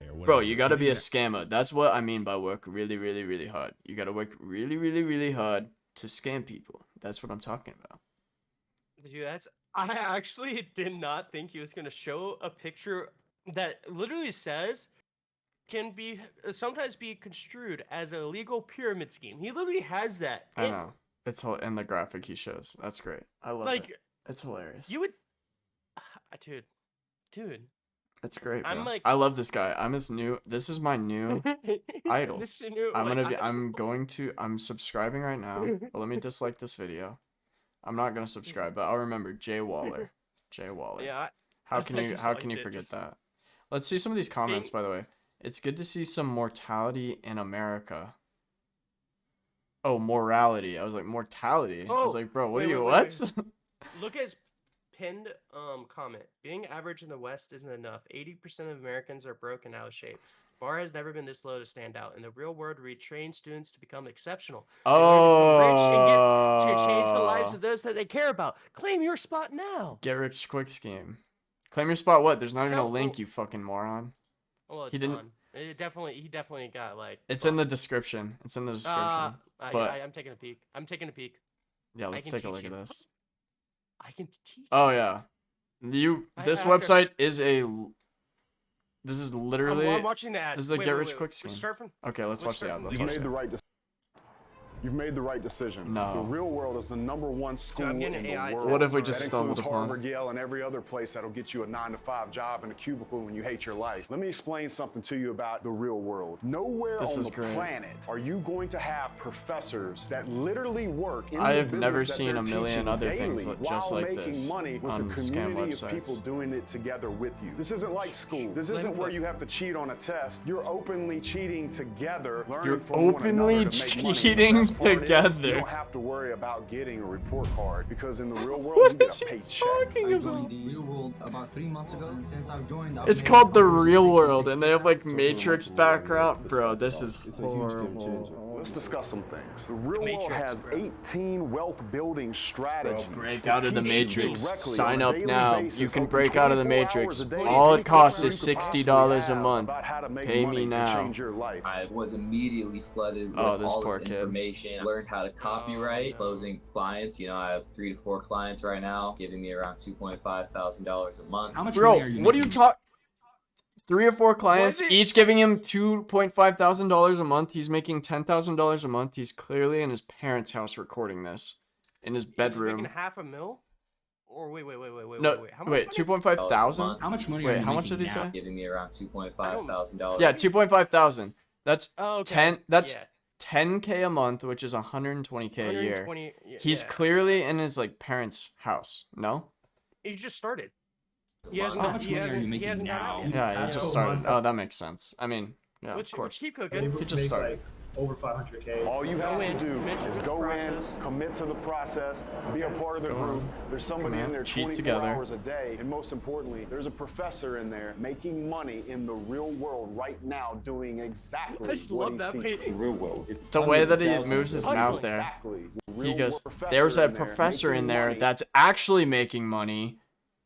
Speaker 8: or
Speaker 1: bro,
Speaker 8: whatever.
Speaker 1: you gotta be a
Speaker 8: Getting
Speaker 1: scammer. That's what I mean by work really, really, really hard. You gotta work really, really, really hard to scam people. That's what I'm talking about.
Speaker 2: Dude, I actually did not think he was gonna show a picture that literally says can be sometimes be construed as a legal pyramid scheme. He literally has that.
Speaker 1: I know. It's in the graphic he shows. That's great. I love
Speaker 2: Like
Speaker 1: it. It's hilarious.
Speaker 2: you would, dude.
Speaker 1: It's great, bro.
Speaker 2: I'm like-
Speaker 1: I love this guy. I'm his new. This is my new idol.
Speaker 2: This is new,
Speaker 1: I'm
Speaker 2: like,
Speaker 1: gonna be. I'm subscribing right now. But let me dislike this video. I'm not gonna subscribe, but I'll remember Jay Waller. Jay Waller.
Speaker 2: Yeah.
Speaker 1: How can
Speaker 2: I
Speaker 1: you
Speaker 2: just
Speaker 1: how
Speaker 2: liked
Speaker 1: can you
Speaker 2: it,
Speaker 1: forget
Speaker 2: just
Speaker 1: that? Let's see some of these comments, by the way. It's good to see some mortality in America. Oh, morality. I was like, mortality. I was
Speaker 2: Oh,
Speaker 1: like, bro, what
Speaker 2: wait,
Speaker 1: are you?
Speaker 2: wait,
Speaker 1: What?
Speaker 2: wait, Look at his pinned comment. Being average in the West isn't enough. 80% of Americans are broken out of shape. Bar has never been this low to stand out. In the real world, we train students to become exceptional. To learn to become rich and to change the lives of those that they care about. Claim your spot now.
Speaker 1: Get rich quick scheme. Claim your spot. What? There's not even a
Speaker 2: So-
Speaker 1: link, you fucking moron.
Speaker 2: Well, it's
Speaker 1: He didn't-
Speaker 2: gone. He definitely got like.
Speaker 1: It's in the description. It's in the description. But
Speaker 2: I'm taking a peek.
Speaker 1: yeah, let's
Speaker 2: can
Speaker 1: take a
Speaker 2: teach
Speaker 1: look at
Speaker 2: you.
Speaker 1: this.
Speaker 2: I can teach.
Speaker 1: Oh yeah, this
Speaker 2: I have to-
Speaker 1: website is a. This is literally.
Speaker 2: I'm watching the ad.
Speaker 1: This is a
Speaker 2: Wait,
Speaker 1: get
Speaker 2: wait,
Speaker 1: rich
Speaker 2: wait,
Speaker 1: quick
Speaker 2: let's
Speaker 1: scheme.
Speaker 2: start from-
Speaker 1: Okay, let's watch the
Speaker 2: start
Speaker 1: ad.
Speaker 2: from
Speaker 1: Let's
Speaker 2: the
Speaker 1: watch
Speaker 2: beginning.
Speaker 1: the ad.
Speaker 11: You've made the right decision.
Speaker 1: No.
Speaker 11: The real world is the #1 school
Speaker 2: I'm
Speaker 11: in
Speaker 2: getting
Speaker 11: the
Speaker 2: AI
Speaker 11: world.
Speaker 1: What if we just
Speaker 11: that
Speaker 1: stumbled
Speaker 11: includes
Speaker 1: upon-
Speaker 11: Harvard, Yale, and every other place that'll get you a 9-to-5 job in a cubicle when you hate your life. Let me explain something to you about the real world. Nowhere
Speaker 1: This
Speaker 11: on
Speaker 1: is
Speaker 11: the
Speaker 1: great.
Speaker 11: planet are you going to have professors that literally work in
Speaker 1: I
Speaker 11: the
Speaker 1: have never
Speaker 11: business that
Speaker 1: seen
Speaker 11: they're
Speaker 1: a million
Speaker 11: teaching
Speaker 1: other
Speaker 11: daily
Speaker 1: things just
Speaker 11: while
Speaker 1: like
Speaker 11: making
Speaker 1: this
Speaker 11: money with
Speaker 1: on
Speaker 11: the
Speaker 1: scam
Speaker 11: community of
Speaker 1: websites.
Speaker 11: people doing it together with you. This isn't like school. This isn't where you have to cheat on a test. You're openly cheating together, learning
Speaker 1: You're
Speaker 11: from one
Speaker 1: openly
Speaker 11: another to make money. The
Speaker 1: cheating
Speaker 11: best part is
Speaker 1: together.
Speaker 11: you don't have to worry about getting a report card because in the real world you get a paycheck.
Speaker 1: talking about?
Speaker 12: The real world about 3 months ago, and since I've joined,
Speaker 1: It's called The Real World, and they have like Matrix background. Bro, this is horrible.
Speaker 11: Let's discuss some things. The real
Speaker 2: Matrix,
Speaker 11: world has
Speaker 2: bro.
Speaker 11: 18 wealth building strategies.
Speaker 1: Break
Speaker 11: that
Speaker 1: out of the
Speaker 11: teach you
Speaker 1: Matrix.
Speaker 11: directly
Speaker 1: Sign
Speaker 11: on a
Speaker 1: up
Speaker 11: daily
Speaker 1: now.
Speaker 11: basis,
Speaker 1: You can
Speaker 11: open
Speaker 1: break out of the
Speaker 11: 24
Speaker 1: Matrix.
Speaker 11: hours a day.
Speaker 1: All it
Speaker 11: Any
Speaker 1: costs
Speaker 11: question
Speaker 1: is
Speaker 11: you could possibly
Speaker 1: $60 a
Speaker 11: have
Speaker 1: month.
Speaker 11: about how to make
Speaker 1: Pay
Speaker 11: money
Speaker 1: me
Speaker 11: to
Speaker 1: now.
Speaker 11: change your life.
Speaker 12: I was immediately flooded with
Speaker 1: Oh, this
Speaker 12: all
Speaker 1: poor
Speaker 12: this
Speaker 1: kid.
Speaker 12: information. I learned how to copyright, closing clients. You know, I have 3 to 4 clients right now, giving me around $2.5 thousand a month.
Speaker 13: How much
Speaker 1: Bro,
Speaker 13: money are you
Speaker 1: what are you
Speaker 13: making?
Speaker 1: talking? 3 or 4 clients,
Speaker 2: it-
Speaker 1: each giving him $2.5 thousand a month. He's making $10,000 a month. He's clearly in his parents' house recording this, in his
Speaker 2: You're
Speaker 1: bedroom.
Speaker 2: making $500,000? Or wait.
Speaker 1: No,
Speaker 2: How much
Speaker 1: wait,
Speaker 2: money?
Speaker 1: 2.5 thousand.
Speaker 13: How much money are
Speaker 1: Wait,
Speaker 13: you
Speaker 1: how much
Speaker 13: making
Speaker 1: did he
Speaker 13: now?
Speaker 1: say?
Speaker 12: Giving me around
Speaker 2: I
Speaker 12: $2.5
Speaker 2: don't-
Speaker 12: thousand.
Speaker 1: Yeah, 2.5 thousand. That's
Speaker 2: Oh, okay.
Speaker 1: 10. That's
Speaker 2: Yeah.
Speaker 1: 10K a month, which is 120K a year.
Speaker 2: 120, yeah,
Speaker 1: He's
Speaker 2: yeah.
Speaker 1: clearly in his like parents' house. No.
Speaker 2: He just started.
Speaker 13: How much money are you making
Speaker 2: got
Speaker 13: now?
Speaker 2: out yet.
Speaker 1: Yeah, he just started. Oh, that makes sense. I mean, yeah,
Speaker 2: Let's
Speaker 1: of course.
Speaker 2: keep cooking.
Speaker 1: He just started.
Speaker 7: over 500K.
Speaker 11: All you
Speaker 2: Go
Speaker 11: have
Speaker 2: in,
Speaker 11: to do
Speaker 2: commit to
Speaker 11: is
Speaker 2: the
Speaker 11: go
Speaker 2: process.
Speaker 11: in, commit to the process, be a part of the group. There's somebody in there
Speaker 1: cheat
Speaker 11: 24
Speaker 1: together.
Speaker 11: hours a day, and most importantly, there's a professor in there making money in the real world right now, doing exactly
Speaker 2: I just
Speaker 11: what
Speaker 2: love
Speaker 11: he's
Speaker 2: that
Speaker 11: teaching.
Speaker 13: The real world. It's
Speaker 1: The way
Speaker 13: hundreds
Speaker 1: that
Speaker 13: of
Speaker 1: he
Speaker 13: thousands
Speaker 1: moves his
Speaker 13: of
Speaker 1: mouth
Speaker 13: people.
Speaker 1: there.
Speaker 11: Exactly. The
Speaker 1: He
Speaker 11: real
Speaker 1: goes,
Speaker 11: world professor
Speaker 1: there's a
Speaker 11: in there
Speaker 1: professor in
Speaker 11: making
Speaker 1: there
Speaker 11: money.
Speaker 1: that's actually making money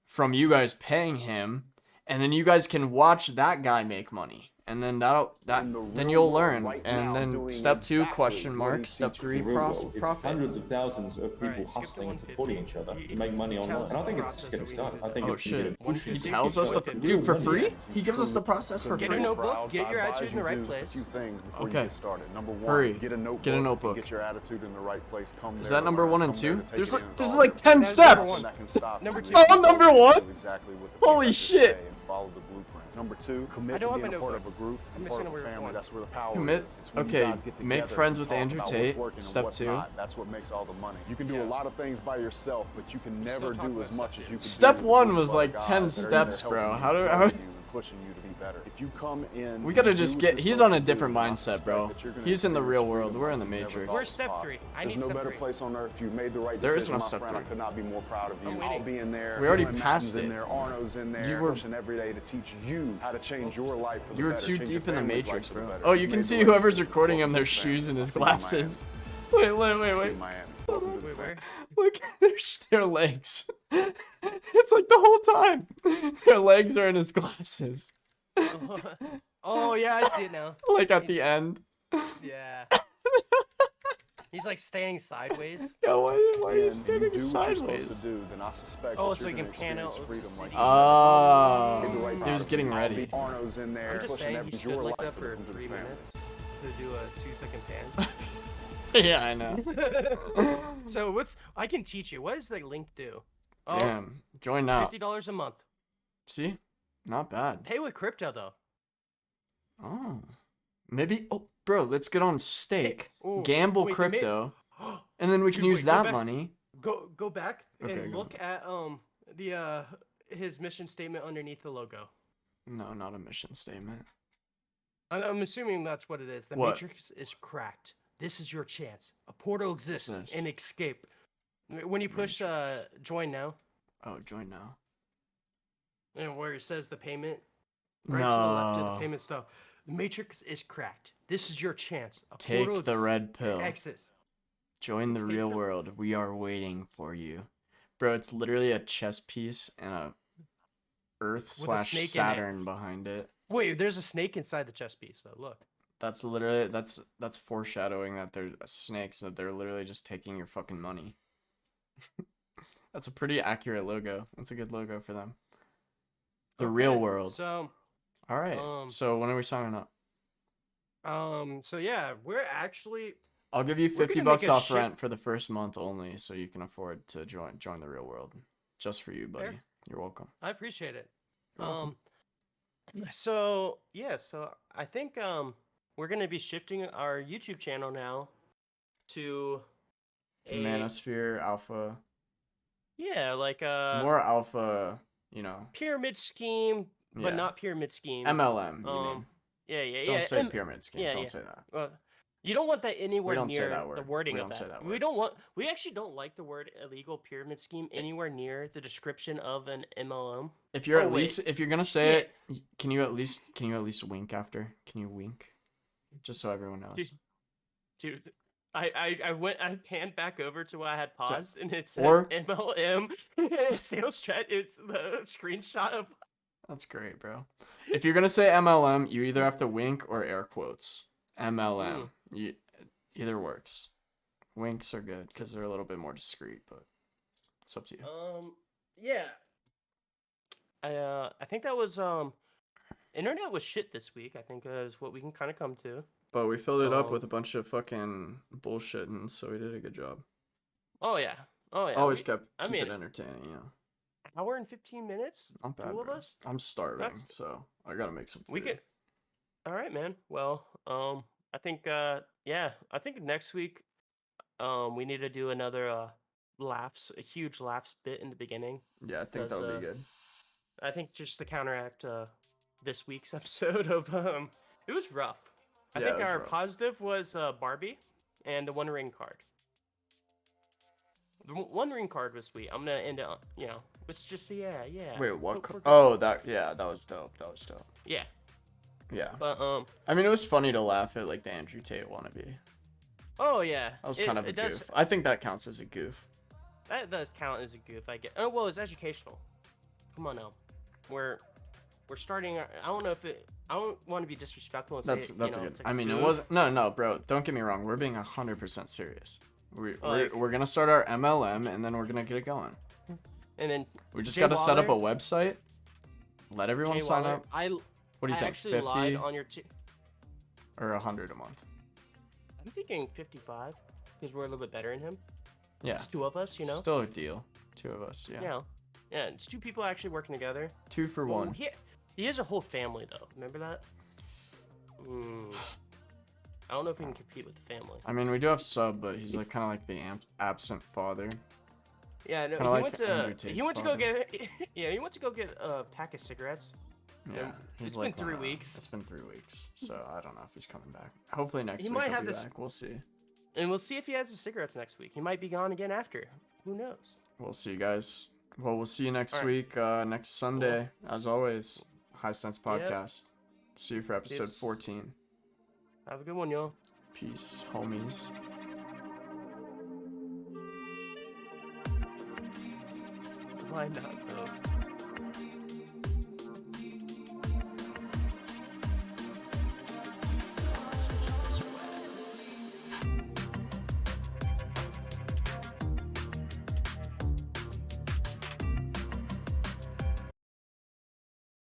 Speaker 1: from you guys paying him, and then you guys can watch that guy make money. And then then
Speaker 11: real
Speaker 1: you'll
Speaker 11: world
Speaker 1: learn.
Speaker 11: right
Speaker 1: And
Speaker 11: now
Speaker 1: then
Speaker 11: doing
Speaker 1: step 2,
Speaker 11: exactly
Speaker 1: question
Speaker 11: what
Speaker 1: mark.
Speaker 11: he's
Speaker 1: Step
Speaker 11: teaching.
Speaker 1: 3,
Speaker 13: The real world. It's
Speaker 1: profit.
Speaker 13: hundreds of thousands of people
Speaker 2: Alright, skip to
Speaker 13: hustling and
Speaker 2: 150.
Speaker 13: supporting each other to make money online. And I think it's just getting started. I think
Speaker 1: Oh
Speaker 13: it's gonna
Speaker 1: shit.
Speaker 13: get
Speaker 1: He
Speaker 13: pushed.
Speaker 1: tells us the dude for free? He gives us the process for
Speaker 2: Get
Speaker 1: free.
Speaker 2: a notebook, get your
Speaker 11: I advise
Speaker 2: attitude in
Speaker 11: you
Speaker 2: the right
Speaker 11: do just
Speaker 2: place.
Speaker 11: A few things before
Speaker 1: Okay.
Speaker 11: you get started. Number 1,
Speaker 1: Hurry.
Speaker 11: get a notebook.
Speaker 1: Get a
Speaker 11: and
Speaker 1: notebook.
Speaker 11: Get your attitude in the right place. Come
Speaker 1: Is
Speaker 11: there
Speaker 1: that
Speaker 11: to
Speaker 1: number
Speaker 11: learn.
Speaker 1: 1 and
Speaker 11: Come there
Speaker 1: 2?
Speaker 11: to take
Speaker 1: There's
Speaker 11: it
Speaker 1: like
Speaker 11: in. It's
Speaker 1: this is
Speaker 11: all
Speaker 1: like 10
Speaker 2: That's number
Speaker 1: steps.
Speaker 11: that can stop
Speaker 2: Number
Speaker 11: you.
Speaker 2: two.
Speaker 11: You
Speaker 1: Oh,
Speaker 11: just
Speaker 1: number
Speaker 11: do
Speaker 1: 1.
Speaker 11: exactly what the
Speaker 1: Holy
Speaker 11: professors
Speaker 1: shit.
Speaker 11: say and follow the blueprint. Number 2,
Speaker 2: I
Speaker 11: commit
Speaker 2: don't
Speaker 11: to
Speaker 2: have my
Speaker 11: being a part of
Speaker 2: notebook.
Speaker 11: a group,
Speaker 2: I'm
Speaker 11: part
Speaker 2: missing
Speaker 11: of a
Speaker 2: number
Speaker 11: family.
Speaker 2: 1.
Speaker 11: That's where the power
Speaker 1: Commit.
Speaker 11: is. It's when you
Speaker 1: Okay,
Speaker 11: guys get
Speaker 1: make
Speaker 11: together
Speaker 1: friends
Speaker 11: and
Speaker 1: with
Speaker 11: talk
Speaker 1: Andrew
Speaker 11: about
Speaker 1: Tate.
Speaker 11: what's working and
Speaker 1: Step
Speaker 11: what's
Speaker 1: 2.
Speaker 11: not. That's what makes all the money. You can do a lot of things by yourself, but you can never
Speaker 2: talk
Speaker 11: do
Speaker 2: about
Speaker 11: as much as you can
Speaker 1: Step
Speaker 11: do.
Speaker 1: 1
Speaker 11: with
Speaker 1: was
Speaker 11: other
Speaker 1: like
Speaker 11: guys
Speaker 1: 10
Speaker 11: that are
Speaker 1: steps,
Speaker 11: helping
Speaker 1: bro.
Speaker 11: you,
Speaker 1: How do
Speaker 11: guiding
Speaker 1: how
Speaker 11: you, and pushing you to be better. If you come in,
Speaker 1: we gotta
Speaker 11: you
Speaker 1: just
Speaker 11: do
Speaker 1: get
Speaker 11: what
Speaker 1: he's
Speaker 11: you're
Speaker 1: on a
Speaker 11: supposed to
Speaker 1: different
Speaker 11: do, and I
Speaker 1: mindset,
Speaker 11: suspect
Speaker 1: bro.
Speaker 11: that you're gonna
Speaker 1: He's in the
Speaker 11: experience
Speaker 1: real
Speaker 11: freedom
Speaker 1: world. We're in the
Speaker 11: like you never
Speaker 1: Matrix.
Speaker 11: thought
Speaker 2: Where's
Speaker 11: was
Speaker 2: step
Speaker 11: possible.
Speaker 2: 3? I
Speaker 11: There's
Speaker 2: need
Speaker 11: no
Speaker 2: step
Speaker 11: better
Speaker 2: 3.
Speaker 11: place on earth. If you made the right
Speaker 1: There is
Speaker 11: decision,
Speaker 1: no
Speaker 11: my
Speaker 1: step
Speaker 11: friend. I
Speaker 1: 3.
Speaker 11: could not be more proud of you.
Speaker 2: I'm
Speaker 11: I'll
Speaker 2: waiting.
Speaker 11: be in there.
Speaker 1: We already
Speaker 11: Dylan
Speaker 1: passed
Speaker 11: Madden's in
Speaker 1: it.
Speaker 11: there. Arno's in there.
Speaker 1: You were-
Speaker 11: pushing every day to teach you how to change your life for the
Speaker 1: You were
Speaker 11: better,
Speaker 1: too
Speaker 11: change your
Speaker 1: deep in the
Speaker 11: family's
Speaker 1: Matrix,
Speaker 11: life for the
Speaker 1: bro.
Speaker 11: better.
Speaker 1: Oh,
Speaker 11: You
Speaker 1: you can
Speaker 11: made the
Speaker 1: see
Speaker 11: right
Speaker 1: whoever's
Speaker 11: decision.
Speaker 1: recording him
Speaker 11: Welcome
Speaker 1: their
Speaker 11: to the
Speaker 1: shoes
Speaker 11: family.
Speaker 1: and his
Speaker 11: I'll see you in Miami.
Speaker 1: glasses. Wait.
Speaker 11: See you in Miami. Welcome to the
Speaker 2: Wait,
Speaker 11: family.
Speaker 2: where?
Speaker 1: Look at their legs. It's like the whole time. Their legs are in his glasses.
Speaker 2: Oh yeah, I see it now.
Speaker 1: Like at the end.
Speaker 2: Yeah. He's like standing sideways.
Speaker 1: Yeah, why are you
Speaker 11: And you
Speaker 1: standing
Speaker 11: do what you're supposed
Speaker 1: sideways?
Speaker 11: to do, then I suspect
Speaker 2: Oh,
Speaker 11: that
Speaker 2: it's
Speaker 11: you're
Speaker 2: like
Speaker 11: gonna
Speaker 2: in pan
Speaker 11: experience
Speaker 2: out over
Speaker 11: freedom
Speaker 2: the
Speaker 11: like
Speaker 2: city.
Speaker 11: you
Speaker 1: Oh,
Speaker 11: never
Speaker 1: he
Speaker 11: felt
Speaker 1: was
Speaker 11: before.
Speaker 1: getting
Speaker 11: I'll
Speaker 1: ready.
Speaker 11: be Arno's in there,
Speaker 2: I'm just
Speaker 11: pushing
Speaker 2: saying he
Speaker 11: every
Speaker 2: stood
Speaker 11: your
Speaker 2: like
Speaker 11: life
Speaker 2: that for
Speaker 11: welcome to the
Speaker 2: 3
Speaker 11: family.
Speaker 2: minutes to do a 2-second pan.
Speaker 1: Yeah, I know.
Speaker 2: So what's I can teach you. What does the link do? Oh,
Speaker 1: Damn. Join now.
Speaker 2: $50 a month.
Speaker 1: See? Not bad.
Speaker 2: Pay with crypto though.
Speaker 1: Oh. Maybe oh bro, let's get on stake.
Speaker 2: Ooh,
Speaker 1: Gamble
Speaker 2: wait, they made-
Speaker 1: crypto. And then we can
Speaker 2: Dude,
Speaker 1: use
Speaker 2: wait, go
Speaker 1: that
Speaker 2: back.
Speaker 1: money.
Speaker 2: Go back
Speaker 1: Okay,
Speaker 2: and
Speaker 1: go
Speaker 2: look at the his mission statement underneath the logo.
Speaker 1: No, not a mission statement.
Speaker 2: I'm assuming that's what it is. The
Speaker 1: What?
Speaker 2: Matrix is cracked. This is your chance. A portal exists
Speaker 1: this?
Speaker 2: and escape. When you push join now,
Speaker 1: Oh, join now.
Speaker 2: and where it says the payment, right to the left of the
Speaker 1: No.
Speaker 2: payment stuff. The Matrix is cracked. This is your chance. A
Speaker 1: Take
Speaker 2: portal
Speaker 1: the red pill.
Speaker 2: Exit.
Speaker 1: Join the
Speaker 2: Take
Speaker 1: real
Speaker 2: the-
Speaker 1: world. We are waiting for you. Bro, it's literally a chess piece and a Earth slash
Speaker 2: snake in it.
Speaker 1: Saturn behind it.
Speaker 2: Wait, there's a snake inside the chess piece though. Look.
Speaker 1: That's literally that's foreshadowing that they're snakes, that they're literally just taking your fucking money. That's a pretty accurate logo. That's a good logo for them. The real
Speaker 2: Okay,
Speaker 1: world.
Speaker 2: So,
Speaker 1: All right. So when are we signing up?
Speaker 2: so yeah, we're actually
Speaker 1: I'll give you
Speaker 2: we're
Speaker 1: 50
Speaker 2: gonna make
Speaker 1: bucks
Speaker 2: a
Speaker 1: off
Speaker 2: shit-
Speaker 1: rent for the first month only, so you can afford to join the real world. Just for you, buddy.
Speaker 2: Fair.
Speaker 1: You're welcome.
Speaker 2: I appreciate it.
Speaker 1: You're welcome.
Speaker 2: So yeah, so I think we're gonna be shifting our YouTube channel now to a
Speaker 1: Manosphere, Alpha,
Speaker 2: yeah, like
Speaker 1: more Alpha, you know.
Speaker 2: pyramid scheme, but
Speaker 1: Yeah.
Speaker 2: not pyramid scheme.
Speaker 1: MLM, you mean.
Speaker 2: Yeah.
Speaker 1: Don't say pyramid scheme.
Speaker 2: Yeah,
Speaker 1: Don't
Speaker 2: yeah.
Speaker 1: say that.
Speaker 2: Well, you don't want that anywhere
Speaker 1: don't say
Speaker 2: near
Speaker 1: that
Speaker 2: the
Speaker 1: word.
Speaker 2: wording
Speaker 1: We
Speaker 2: of
Speaker 1: don't say
Speaker 2: that.
Speaker 1: that
Speaker 2: We
Speaker 1: word.
Speaker 2: don't want. We actually don't like the word illegal pyramid scheme anywhere near the description of an MLM.
Speaker 1: If you're
Speaker 2: Oh,
Speaker 1: at
Speaker 2: wait.
Speaker 1: least if you're gonna say it, can you at least wink after? Can you wink? Just so everyone knows.
Speaker 2: Dude, I panned back over to what I had paused, and it says
Speaker 1: or-
Speaker 2: MLM sales chat. It's the screenshot of.
Speaker 1: That's great, bro. If you're gonna say MLM, you either have to wink or air quotes. MLM. Either works. Winks are good because they're a little bit more discreet, but it's up to you.
Speaker 2: Yeah. I think that was internet was shit this week. I think is what we can kind of come to.
Speaker 1: But we filled it up with a bunch of fucking bullshit, and so we did a good job.
Speaker 2: Oh yeah.
Speaker 1: Always keep
Speaker 2: I mean,
Speaker 1: it entertaining, you know.
Speaker 2: hour and 15 minutes.
Speaker 1: Not bad,
Speaker 2: Two of
Speaker 1: bro.
Speaker 2: us.
Speaker 1: I'm starving,
Speaker 2: That's-
Speaker 1: so I gotta make some food.
Speaker 2: We could. All right, man. Well, I think yeah, I think next week we need to do another a huge laughs bit in the beginning.
Speaker 1: Yeah, I think that would be good.
Speaker 2: I think just to counteract this week's episode of it was rough. I
Speaker 1: Yeah,
Speaker 2: think
Speaker 1: that's
Speaker 2: our
Speaker 1: rough.
Speaker 2: positive was Barbie and the One Ring card. The One Ring card was sweet. I'm gonna end it on, you know, it's just, yeah.
Speaker 1: Wait, what?
Speaker 2: We're good.
Speaker 1: Oh, that was dope. That was dope.
Speaker 2: Yeah.
Speaker 1: Yeah.
Speaker 2: But,
Speaker 1: I mean, it was funny to laugh at, like, the Andrew Tate wannabe.
Speaker 2: oh, yeah.
Speaker 1: That was kind of a
Speaker 2: does,
Speaker 1: goof. I think that counts as a goof.
Speaker 2: That does count as a goof, I get. Oh, well, it's educational. Come on now. We're starting, I don't know if it, I don't want to be disrespectful and
Speaker 1: That's
Speaker 2: say,
Speaker 1: a
Speaker 2: you know,
Speaker 1: good.
Speaker 2: it's like
Speaker 1: I
Speaker 2: a
Speaker 1: mean, it
Speaker 2: goof.
Speaker 1: wasn't. No, bro. Don't get me wrong. We're being 100% serious.
Speaker 2: Like-
Speaker 1: We're gonna start our MLM and then we're gonna get it going.
Speaker 2: And then
Speaker 1: We just
Speaker 2: Jay
Speaker 1: gotta set up a
Speaker 2: Waller-
Speaker 1: website. Let everyone
Speaker 2: Jay
Speaker 1: sign
Speaker 2: Waller,
Speaker 1: up.
Speaker 2: What
Speaker 1: do you
Speaker 2: I
Speaker 1: think?
Speaker 2: actually
Speaker 1: 50
Speaker 2: lied on your
Speaker 1: or 100 a month?
Speaker 2: I'm thinking 55 because we're a little bit better than him.
Speaker 1: Yeah.
Speaker 2: It's two of us, you know.
Speaker 1: Still a deal. 2 of us. Yeah.
Speaker 2: Yeah. Yeah, it's 2 people actually working together.
Speaker 1: 2 for
Speaker 2: Well,
Speaker 1: 1.
Speaker 2: He has a whole family though. Remember that? I don't know if we can compete with the family.
Speaker 1: I mean, we do have Sub, but he's like kind of like the absent father.
Speaker 2: Yeah, no,
Speaker 1: Kinda
Speaker 2: he
Speaker 1: like
Speaker 2: went
Speaker 1: Andrew
Speaker 2: to he
Speaker 1: Tate's
Speaker 2: went to go
Speaker 1: father.
Speaker 2: get yeah, he went to go get a pack of cigarettes.
Speaker 1: Yeah,
Speaker 2: And
Speaker 1: he's
Speaker 2: it's
Speaker 1: like
Speaker 2: been 3
Speaker 1: one of-
Speaker 2: weeks.
Speaker 1: It's been 3 weeks, so I don't know if he's coming back. Hopefully next
Speaker 2: He
Speaker 1: week
Speaker 2: might
Speaker 1: he'll
Speaker 2: have
Speaker 1: be
Speaker 2: this-
Speaker 1: back. We'll see.
Speaker 2: And we'll see if he has the cigarettes next week. He might be gone again after. Who knows?
Speaker 1: We'll see, guys. Well, we'll see you next
Speaker 2: All right.
Speaker 1: week. Next Sunday, as always. High Sense
Speaker 2: Yep.
Speaker 1: Podcast. See you for episode
Speaker 2: Peace.
Speaker 1: 14.
Speaker 2: Have a good one, y'all.
Speaker 1: Peace, homies.
Speaker 2: Why not, though?